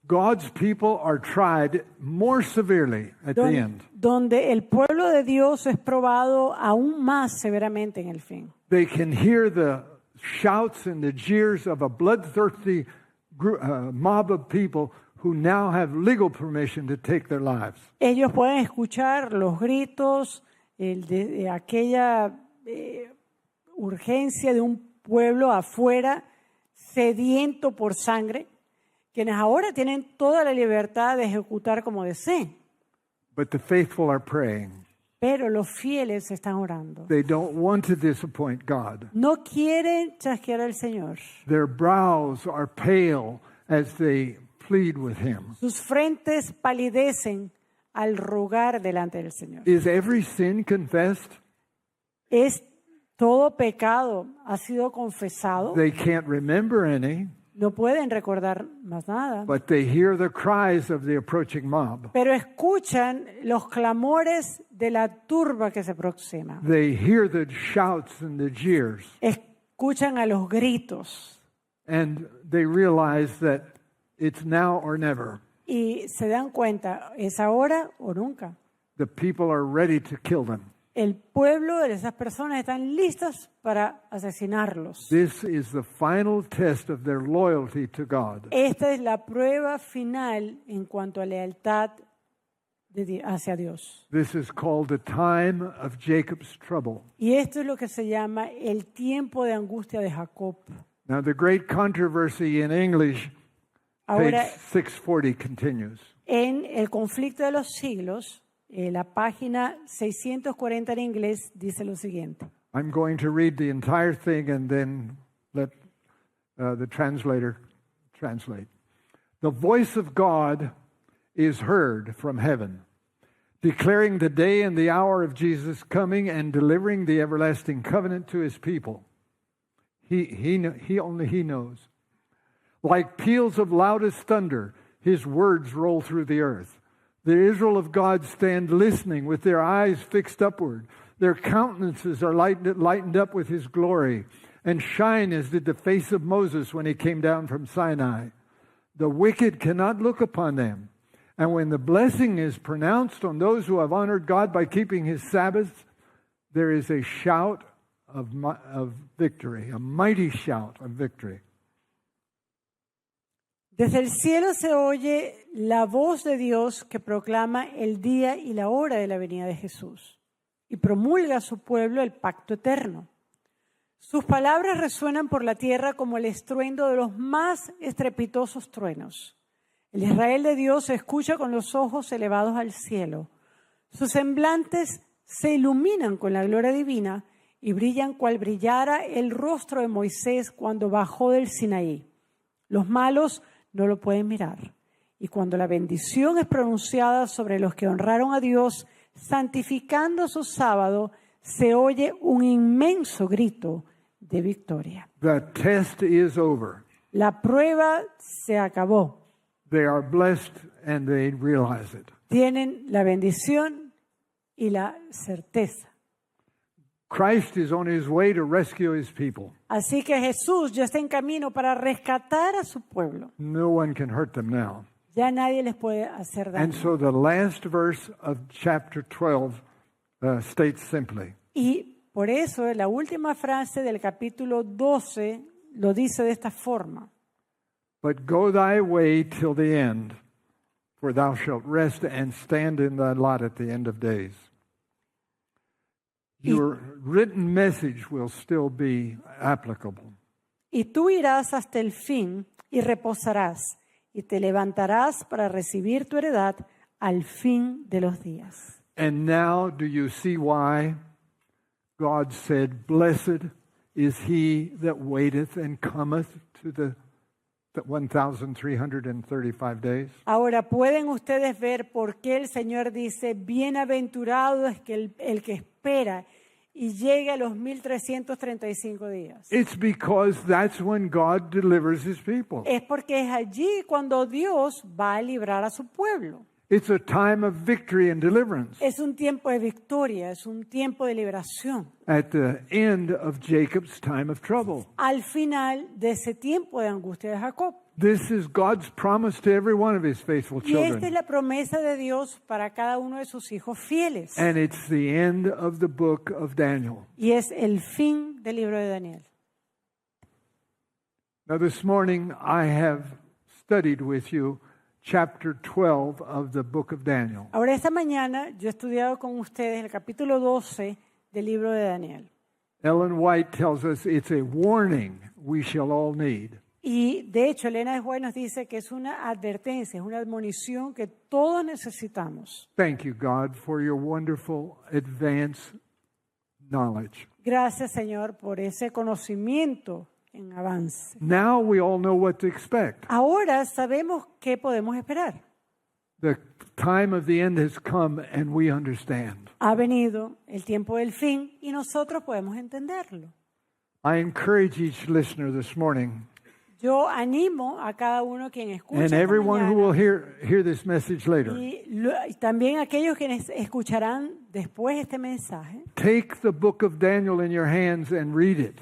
God's people are tried more severely at the end. Donde el pueblo de Dios es probado aún más severamente en el fin. They can hear the shouts and the jeers of a bloodthirsty mob of people who now have legal permission to take their lives. Ellos pueden escuchar los gritos de aquella urgencia de un pueblo afuera sediento por sangre, quienes ahora tienen toda la libertad de ejecutar como deseen. But the faithful are praying. Pero los fieles están orando. They don't want to disappoint God. No quieren chasquear al Señor. Their brows are pale as they plead with him. Sus frentes palidecen al rogar delante del Señor. Is every sin confessed? Es todo pecado ha sido confesado. They can't remember any, No pueden recordar más nada. but they hear the cries of the approaching mob. Pero escuchan los clamores de la turba que se aproxima. They hear the shouts and the jeers, Escuchan a los gritos and they realize that it's now or never. y se dan cuenta, es ahora o nunca. The people are ready to kill them. El pueblo de esas personas están listas para asesinarlos. This is the final test of their loyalty to God. Esta es la prueba final en cuanto a lealtad hacia Dios. This is called the time of Jacob's trouble. Y esto es lo que se llama el tiempo de angustia de Jacob. Now, the great controversy in English, Ahora, page 640, continues. en el conflicto de los siglos, la página 640 en inglés dice lo siguiente. I'm going to read the entire thing and then let the translator translate. The voice of God is heard from heaven, declaring the day and the hour of Jesus' coming and delivering the everlasting covenant to his people. Only he knows. Like peals of loudest thunder, his words roll through the earth. The Israel of God stand listening with their eyes fixed upward. Their countenances are lightened up with his glory and shine as did the face of Moses when he came down from Sinai. The wicked cannot look upon them. And when the blessing is pronounced on those who have honored God by keeping his Sabbaths, there is a shout of victory, a mighty shout of victory. Desde el cielo se oye la voz de Dios que proclama el día y la hora de la venida de Jesús y promulga a su pueblo el pacto eterno. Sus palabras resuenan por la tierra como el estruendo de los más estrepitosos truenos. El Israel de Dios se escucha con los ojos elevados al cielo. Sus semblantes se iluminan con la gloria divina y brillan cual brillara el rostro de Moisés cuando bajó del Sinaí. Los malos no lo pueden mirar. Y cuando la bendición es pronunciada sobre los que honraron a Dios, santificando su sábado, se oye un inmenso grito de victoria. The test is over. La prueba se acabó. They are blessed and they realize it. Tienen la bendición y la certeza. Christ is on his way to rescue his people. Así que Jesús ya está en camino para rescatar a su pueblo. No one can hurt them now. Ya nadie les puede hacer daño. And so the last verse of chapter 12 states simply, Y por eso la última frase del capítulo 12 lo dice de esta forma. "But go thy way till the end, for thou shalt rest and stand in thy lot at the end of days." Your written message will still be applicable. Y tú irás hasta el fin y reposarás y te levantarás para recibir tu heredad al fin de los días. And now do you see why God said, "Blessed is he that waiteth and cometh to the 1,335 days"? Ahora, ¿pueden ustedes ver por qué el Señor dice, bienaventurado es que el que espera y llegue a los 1,335 días? It's because that's when God delivers his people. Es porque es allí cuando Dios va a librar a su pueblo. It's a time of victory and deliverance Es un tiempo de victoria, es un tiempo de liberación. at the end of Jacob's time of trouble. Al final de ese tiempo de angustia de Jacob. This is God's promise to every one of his faithful Y esta es children. la promesa de Dios para cada uno de sus hijos fieles. And it's the end of the book of Daniel. Y es el fin del libro de Daniel. Now, this morning I have studied with you chapter 12 of the book of Daniel. Ahora, esta mañana yo he estudiado con ustedes el capítulo 12 del libro de Daniel. Ellen White tells us it's a warning we shall all need. Y de hecho, Elena de White nos dice que es una advertencia, es una admonición que todos necesitamos. Thank you, God, for your wonderful advanced knowledge. Gracias, Señor, por ese conocimiento en avance. Now we all know what to expect. Ahora sabemos qué podemos esperar. The time of the end has come and we understand. Ha venido el tiempo del fin y nosotros podemos entenderlo. I encourage each listener this morning Yo animo a cada uno quien escucha and esta everyone who will mañana, hear this message later. y también aquellos quienes escucharán después este mensaje. Take the book of Daniel in your hands and read it.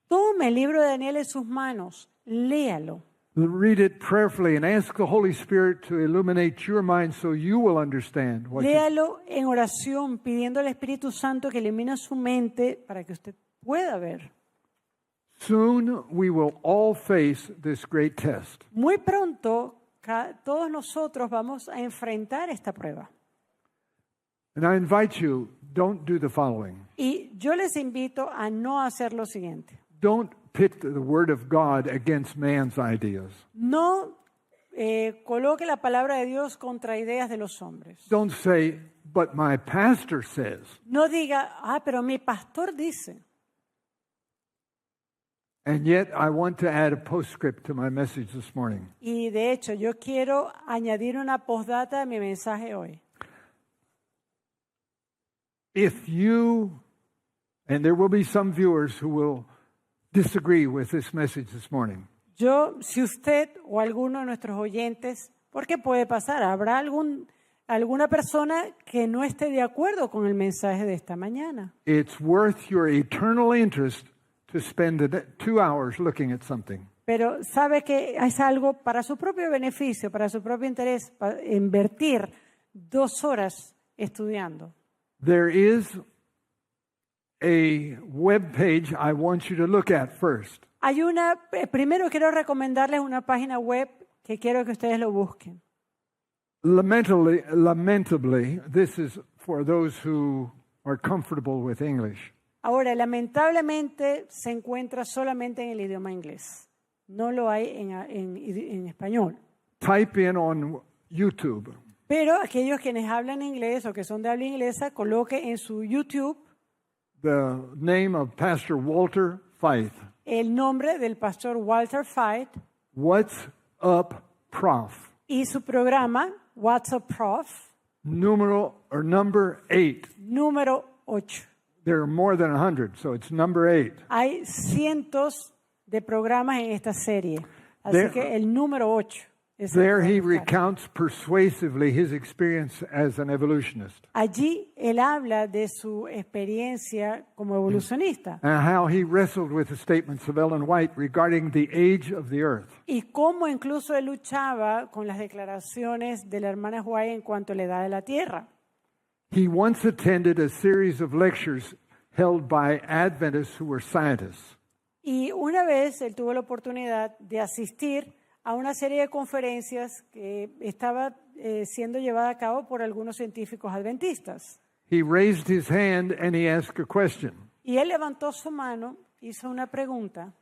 Tome el libro de Daniel en sus manos, léalo. Read it prayerfully and ask the Holy Spirit to illuminate your mind so you will understand what you Léalo en oración, pidiendo al Espíritu Santo que ilumine su mente para que usted pueda ver. Soon we will all face this great test. Muy pronto, todos nosotros vamos a enfrentar esta prueba. And I invite you, don't do the following. Y yo les invito a no hacer lo siguiente. Don't pit the word of God against man's ideas. No coloque la palabra de Dios contra ideas de los hombres. Don't say, but my pastor says. No diga, pero mi pastor dice. And yet I want to add a postscript to my message this morning. Y de hecho, yo quiero añadir una postdata a mi mensaje hoy. If you, and there will be some viewers who will disagree with this message this morning. Si usted o alguno de nuestros oyentes, porque puede pasar, habrá alguna persona que no esté de acuerdo con el mensaje de esta mañana. It's worth your eternal interest to spend 2 hours looking at something. Pero sabe que es algo para su propio beneficio, para su propio interés, para invertir 2 horas estudiando. There is a web page I want you to look at first. Primero quiero recomendarles una página web que quiero que ustedes lo busquen. Lamentably, this is for those who are comfortable with English. Ahora, lamentablemente se encuentra solamente en el idioma inglés. No lo hay en español. Type in on YouTube. Pero aquellos quienes hablan inglés o que son de habla inglesa, coloque en su YouTube the name of Pastor Walter Fife. El nombre del pastor Walter Fife. What's Up Prof. Y su programa, What's Up Prof. Number 8. Número 8. There are more than 100, so it's number 8. Hay cientos de programas en esta serie. Así que el número 8. There he recounts persuasively his experience as an evolutionist. Allí él habla de su experiencia como evolucionista. And how he wrestled with the statements of Ellen White regarding the age of the earth. Y cómo incluso él luchaba con las declaraciones de la hermana White en cuanto a la edad de la Tierra. He once attended a series of lectures held by Adventists who were scientists. Y una vez él tuvo la oportunidad de asistir a una serie de conferencias que estaba siendo llevada a cabo por algunos científicos adventistas. He raised his hand and he asked a question. Y él levantó su mano, hizo una pregunta.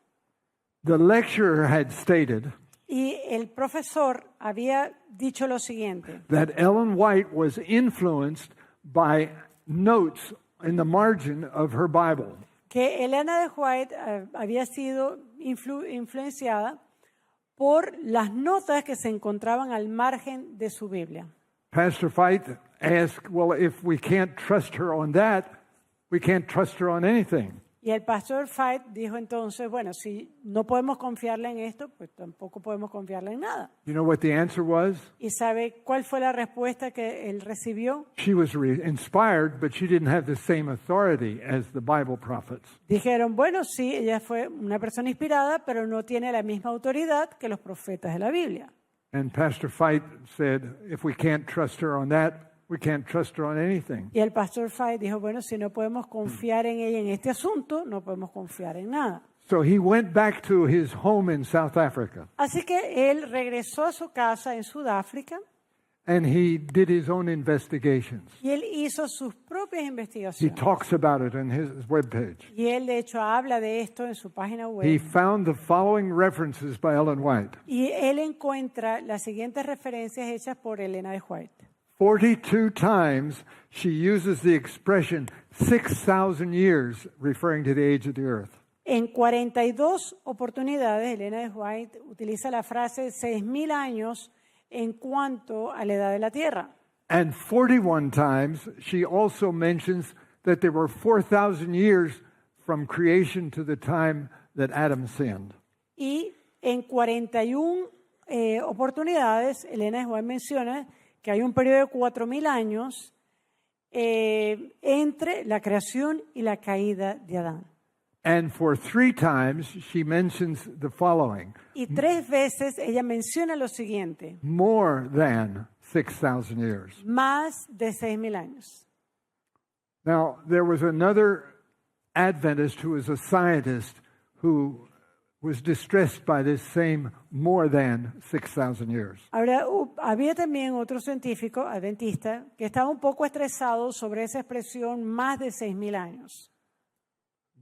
The lecturer had stated Y el profesor había dicho lo siguiente. That Ellen White was influenced by notes in the margin of her Bible. Que Elena de White había sido influenciada por las notas que se encontraban al margen de su Biblia. Pastor Fife asked, well, if we can't trust her on that, we can't trust her on anything. Y el pastor Fife dijo entonces, bueno, si no podemos confiarle en esto, pues tampoco podemos confiarle en nada. You know what the answer was? ¿Y sabe cuál fue la respuesta que él recibió? She was inspired, but she didn't have the same authority as the Bible prophets. Dijeron, bueno, sí, ella fue una persona inspirada, pero no tiene la misma autoridad que los profetas de la Biblia. And Pastor Fife said, if we can't trust her on that, we can't trust her on anything. Y el pastor Fife dijo, bueno, si no podemos confiar en ella en este asunto, no podemos confiar en nada. So he went back to his home in South Africa Así que él regresó a su casa en Sudáfrica and he did his own investigations. y él hizo sus propias He investigaciones. talks about it in his webpage. Y él, de hecho, habla de esto en su página He web. found the following references by Ellen White. Y él encuentra las siguientes referencias hechas por Elena de White. 42 times she uses the expression 6,000 years, referring to the age of the earth. En 42 oportunidades, Elena de White utiliza la frase 6.000 años en cuanto a la edad de la Tierra. And 41 times she also mentions that there were 4,000 years from creation to the time that Adam sinned. Y en 41 oportunidades, Elena de White menciona que hay un periodo de 4.000 años entre la creación y la caída de Adán. And for 3 times she mentions the following: Y 3 veces ella menciona lo siguiente: more than 6,000 years. más de 6.000 años. Now, there was another Adventist who was a scientist who was distressed by this same more than 6,000 years. Ahora, había también otro científico adventista que estaba un poco estresado sobre esa expresión más de 6.000 años.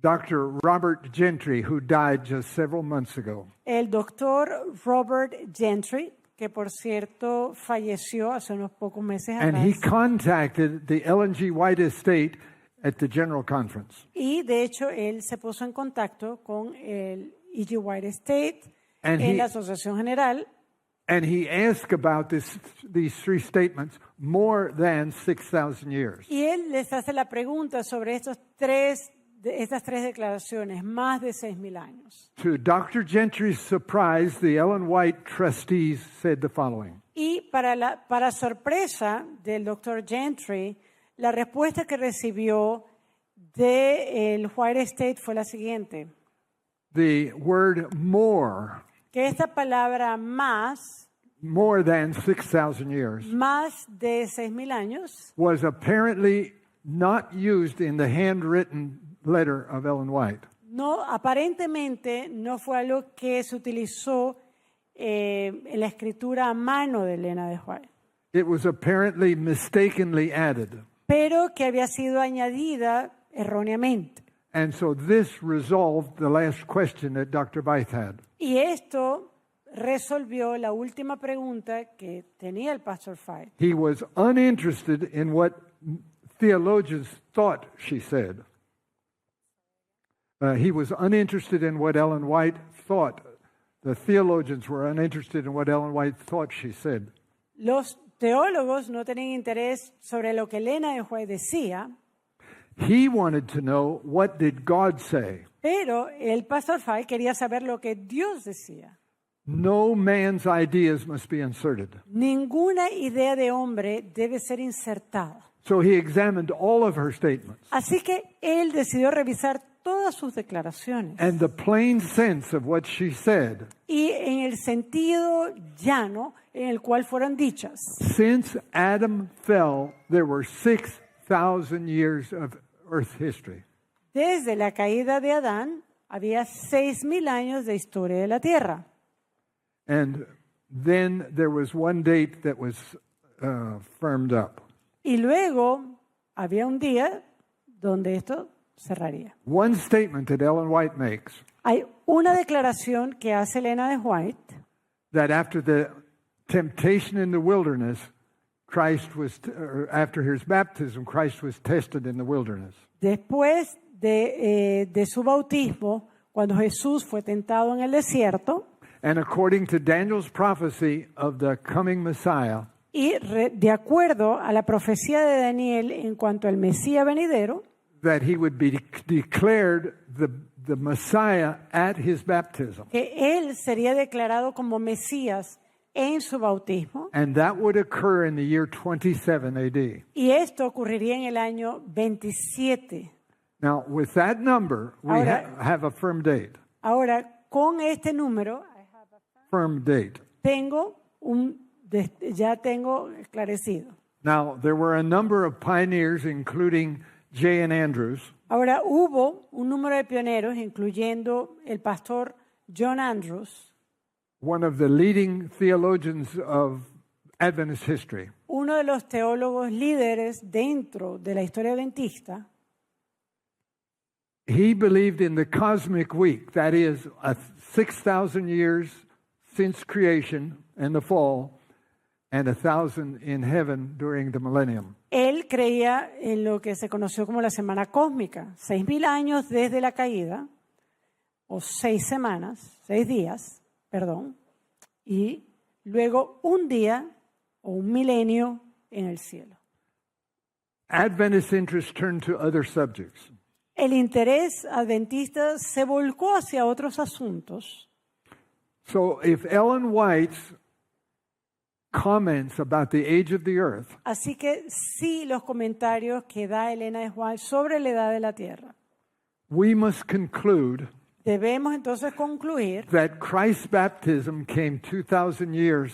Dr. Robert Gentry, who died just several months ago. El doctor Robert Gentry, que por cierto falleció hace unos pocos meses And he atrás. contacted the Ellen G. White estate at the General Conference. Y de hecho, él se puso en contacto con el E.G. White Estate And en he- la Asociación General. And he asked about these 3 statements, more than 6,000 years. Y él les hace la pregunta sobre estas tres declaraciones, más de 6.000 años. To Dr. Gentry's surprise, the Ellen White trustees said the following: Y para sorpresa del doctor Gentry, la respuesta que recibió del White Estate fue la siguiente: the word more, que esta palabra más than 6,000 years, más de 6.000 años, was apparently not used in the handwritten letter of Ellen White. aparentemente no fue algo que se utilizó en la escritura a mano de Elena de White, It was apparently mistakenly added. pero que había sido añadida erróneamente. And so this resolved the last question that Dr. White had. Y esto resolvió la última pregunta que tenía el pastor Fight. He was uninterested in what theologians thought she said. He was uninterested in what Ellen White thought. The theologians were uninterested in what Ellen White thought she said. Los teólogos no tenían interés sobre lo que Elena de White decía, He wanted to know, what did God say? pero el pastor Fight quería saber lo que Dios decía. No man's ideas must be inserted. Ninguna idea de hombre debe ser insertada. So he examined all of her statements. Así que él decidió revisar todas sus declaraciones. And the plain sense of what she said, Y en el sentido llano en el cual fueron dichas. since Adam fell, there were 6,000 years of earth history. Desde la caída de Adán había 6.000 años de historia de la tierra. And then there was one date that was firmed up. Y luego había un día donde esto cerraría. One statement that Ellen White makes, Hay una declaración que hace Elena de White, that after the temptation in the wilderness, after his baptism, Christ was tested in the wilderness. después de su bautismo, cuando Jesús fue tentado en el desierto, And according to Daniel's prophecy of the coming Messiah, y de acuerdo a la profecía de Daniel en cuanto al Mesías venidero, that he would be declared the Messiah at his baptism. que él sería declarado como Mesías en su bautismo, And that would occur in the year 27 AD. y esto ocurriría en el año 27. Now, with that number, we Ahora- have a firm date. Ahora, con este número, Firm date. ya tengo esclarecido. Now, there were a number of pioneers, including J.N. Andrews, Ahora, hubo un número de pioneros, incluyendo el pastor John Andrews, one of the leading theologians of Adventist history. uno de los teólogos líderes dentro de la historia adventista. He believed in the cosmic week, that is, 6,000 years since creation and the fall, and 1,000 in heaven during the millennium. Él creía en lo que se conoció como la semana cósmica, 6.000 años desde la caída, o 6 semanas, 6 días, perdón, y luego un día o un milenio en el cielo. Adventist interest turned to other subjects. El interés adventista se volcó hacia otros asuntos. So if Ellen White's comments about the age of the earth Así que sí, los comentarios que da Elena de White sobre la edad de la Tierra. we must conclude Debemos entonces concluir that Christ's baptism came 2,000 years,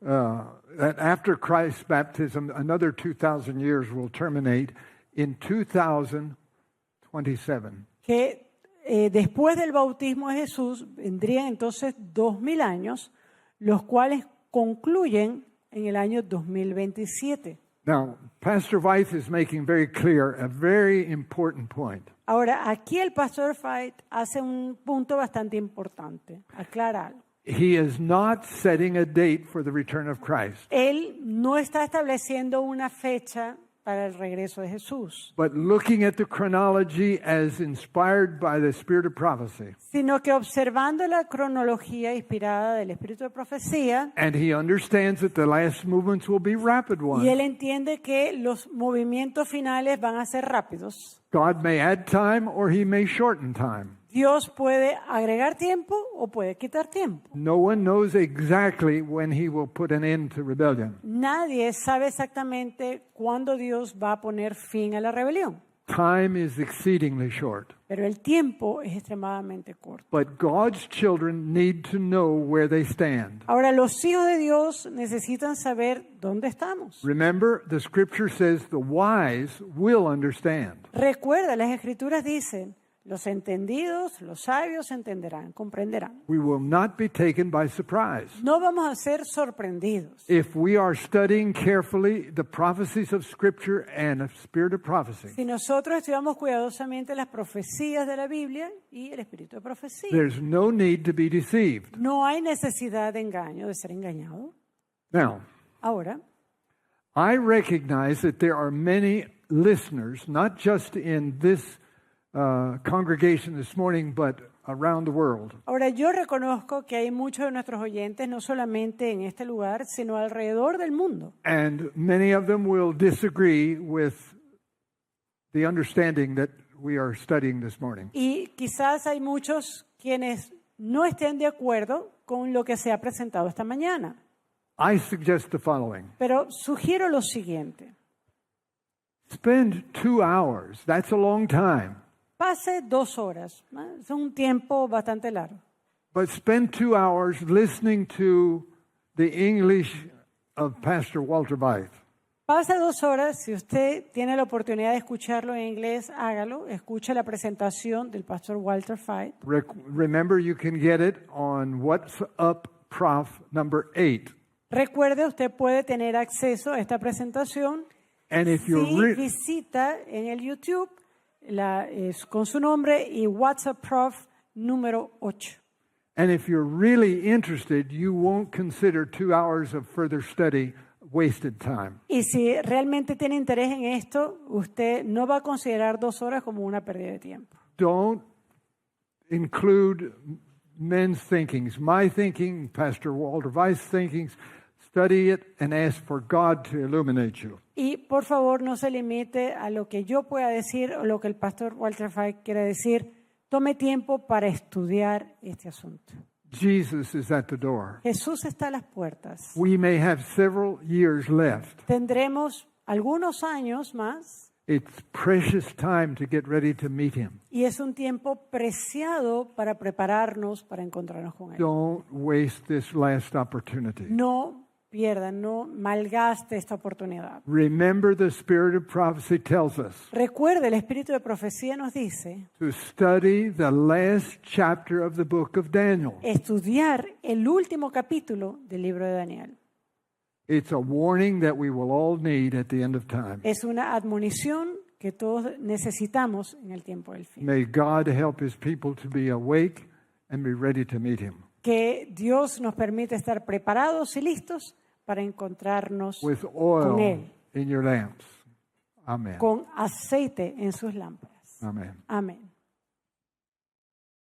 that after Christ's baptism, another 2,000 years will terminate in 2027. que después del bautismo de Jesús vendrían entonces 2.000 años, los cuales concluyen en el año 2027. Now, Pastor Weiss is making very clear a very important point. Ahora, aquí el pastor Fight hace un punto bastante importante, aclara algo. He is not setting a date for the return of Christ, Él no está estableciendo una fecha para el regreso de Jesús, but looking at the chronology as inspired by the spirit of prophecy. sino que observando la cronología inspirada del espíritu de profecía, And he understands that the last movements will be rapid y él ones. entiende que los movimientos finales van a ser rápidos. God may add time or he may shorten time. Dios puede agregar tiempo o puede quitar tiempo. No one knows exactly when he will put an end to rebellion. Nadie sabe exactamente cuándo Dios va a poner fin a la rebelión, Time is exceedingly short. pero el tiempo es extremadamente corto. But God's children need to know where they stand. Ahora, los hijos de Dios necesitan saber dónde estamos. Remember, the scripture says the wise will understand. Recuerda, las escrituras dicen, los entendidos, los sabios entenderán, comprenderán. We will not be taken by surprise. No vamos a ser sorprendidos. If we are studying carefully the prophecies of scripture and the spirit of prophecy, Si nosotros estudiamos cuidadosamente las profecías de la Biblia y el espíritu de profecía, there's no need to be deceived. no hay necesidad de engaño, de ser engañado. Now, Ahora, I recognize that there are many listeners, not just in this congregation this morning, but around the world. ahora yo reconozco que hay muchos de nuestros oyentes, no solamente en este lugar, sino alrededor del mundo. And many of them will disagree with the understanding that we are studying this morning. Y quizás hay muchos quienes no estén de acuerdo con lo que se ha presentado esta mañana. I suggest the following. Pero sugiero lo siguiente. Spend 2 hours. That's a long time. Pase 2 horas. ¿No? Es un tiempo bastante largo. But spend 2 hours listening to the English of Pastor Walter Weiss. Pase 2 horas. Si usted tiene la oportunidad de escucharlo en inglés, hágalo. Escuche la presentación del pastor Walter Fight. Remember, you can get it on What's Up Prof number 8. Recuerde, usted puede tener acceso a esta presentación And if si you're visita en el YouTube con su nombre y WhatsApp Prof número 8. And if you're really interested, you won't consider 2 hours of further study wasted time. Y si realmente tiene interés en esto, usted no va a considerar 2 horas como una pérdida de tiempo. Don't include men's thinkings, my thinking, Pastor Walter Weiss' thinkings. Study it and ask for God to illuminate you. Y por favor no se limite a lo que yo pueda decir o lo que el pastor Walter Fight quiere decir. Tome tiempo para estudiar este asunto. Jesus is at the door. Jesús está a las puertas. We may have several years left. Tendremos algunos años más It's precious time to get ready to meet him. y es un tiempo preciado para prepararnos para encontrarnos con Él. Don't waste this last opportunity. No pierda, no malgaste esta oportunidad. Remember, the spirit of prophecy tells us Recuerde, el espíritu de profecía nos dice to study the last chapter of the book of Daniel. estudiar el último capítulo del libro de Daniel. It's a warning that we will all need at the end of time. Es una admonición que todos necesitamos en el tiempo del fin. May God help his people to be awake and be ready to meet him. Que Dios nos permita estar preparados y listos para encontrarnos With con oil Él, in your lamps. Amen. con aceite en sus lámparas. Amen. Amén.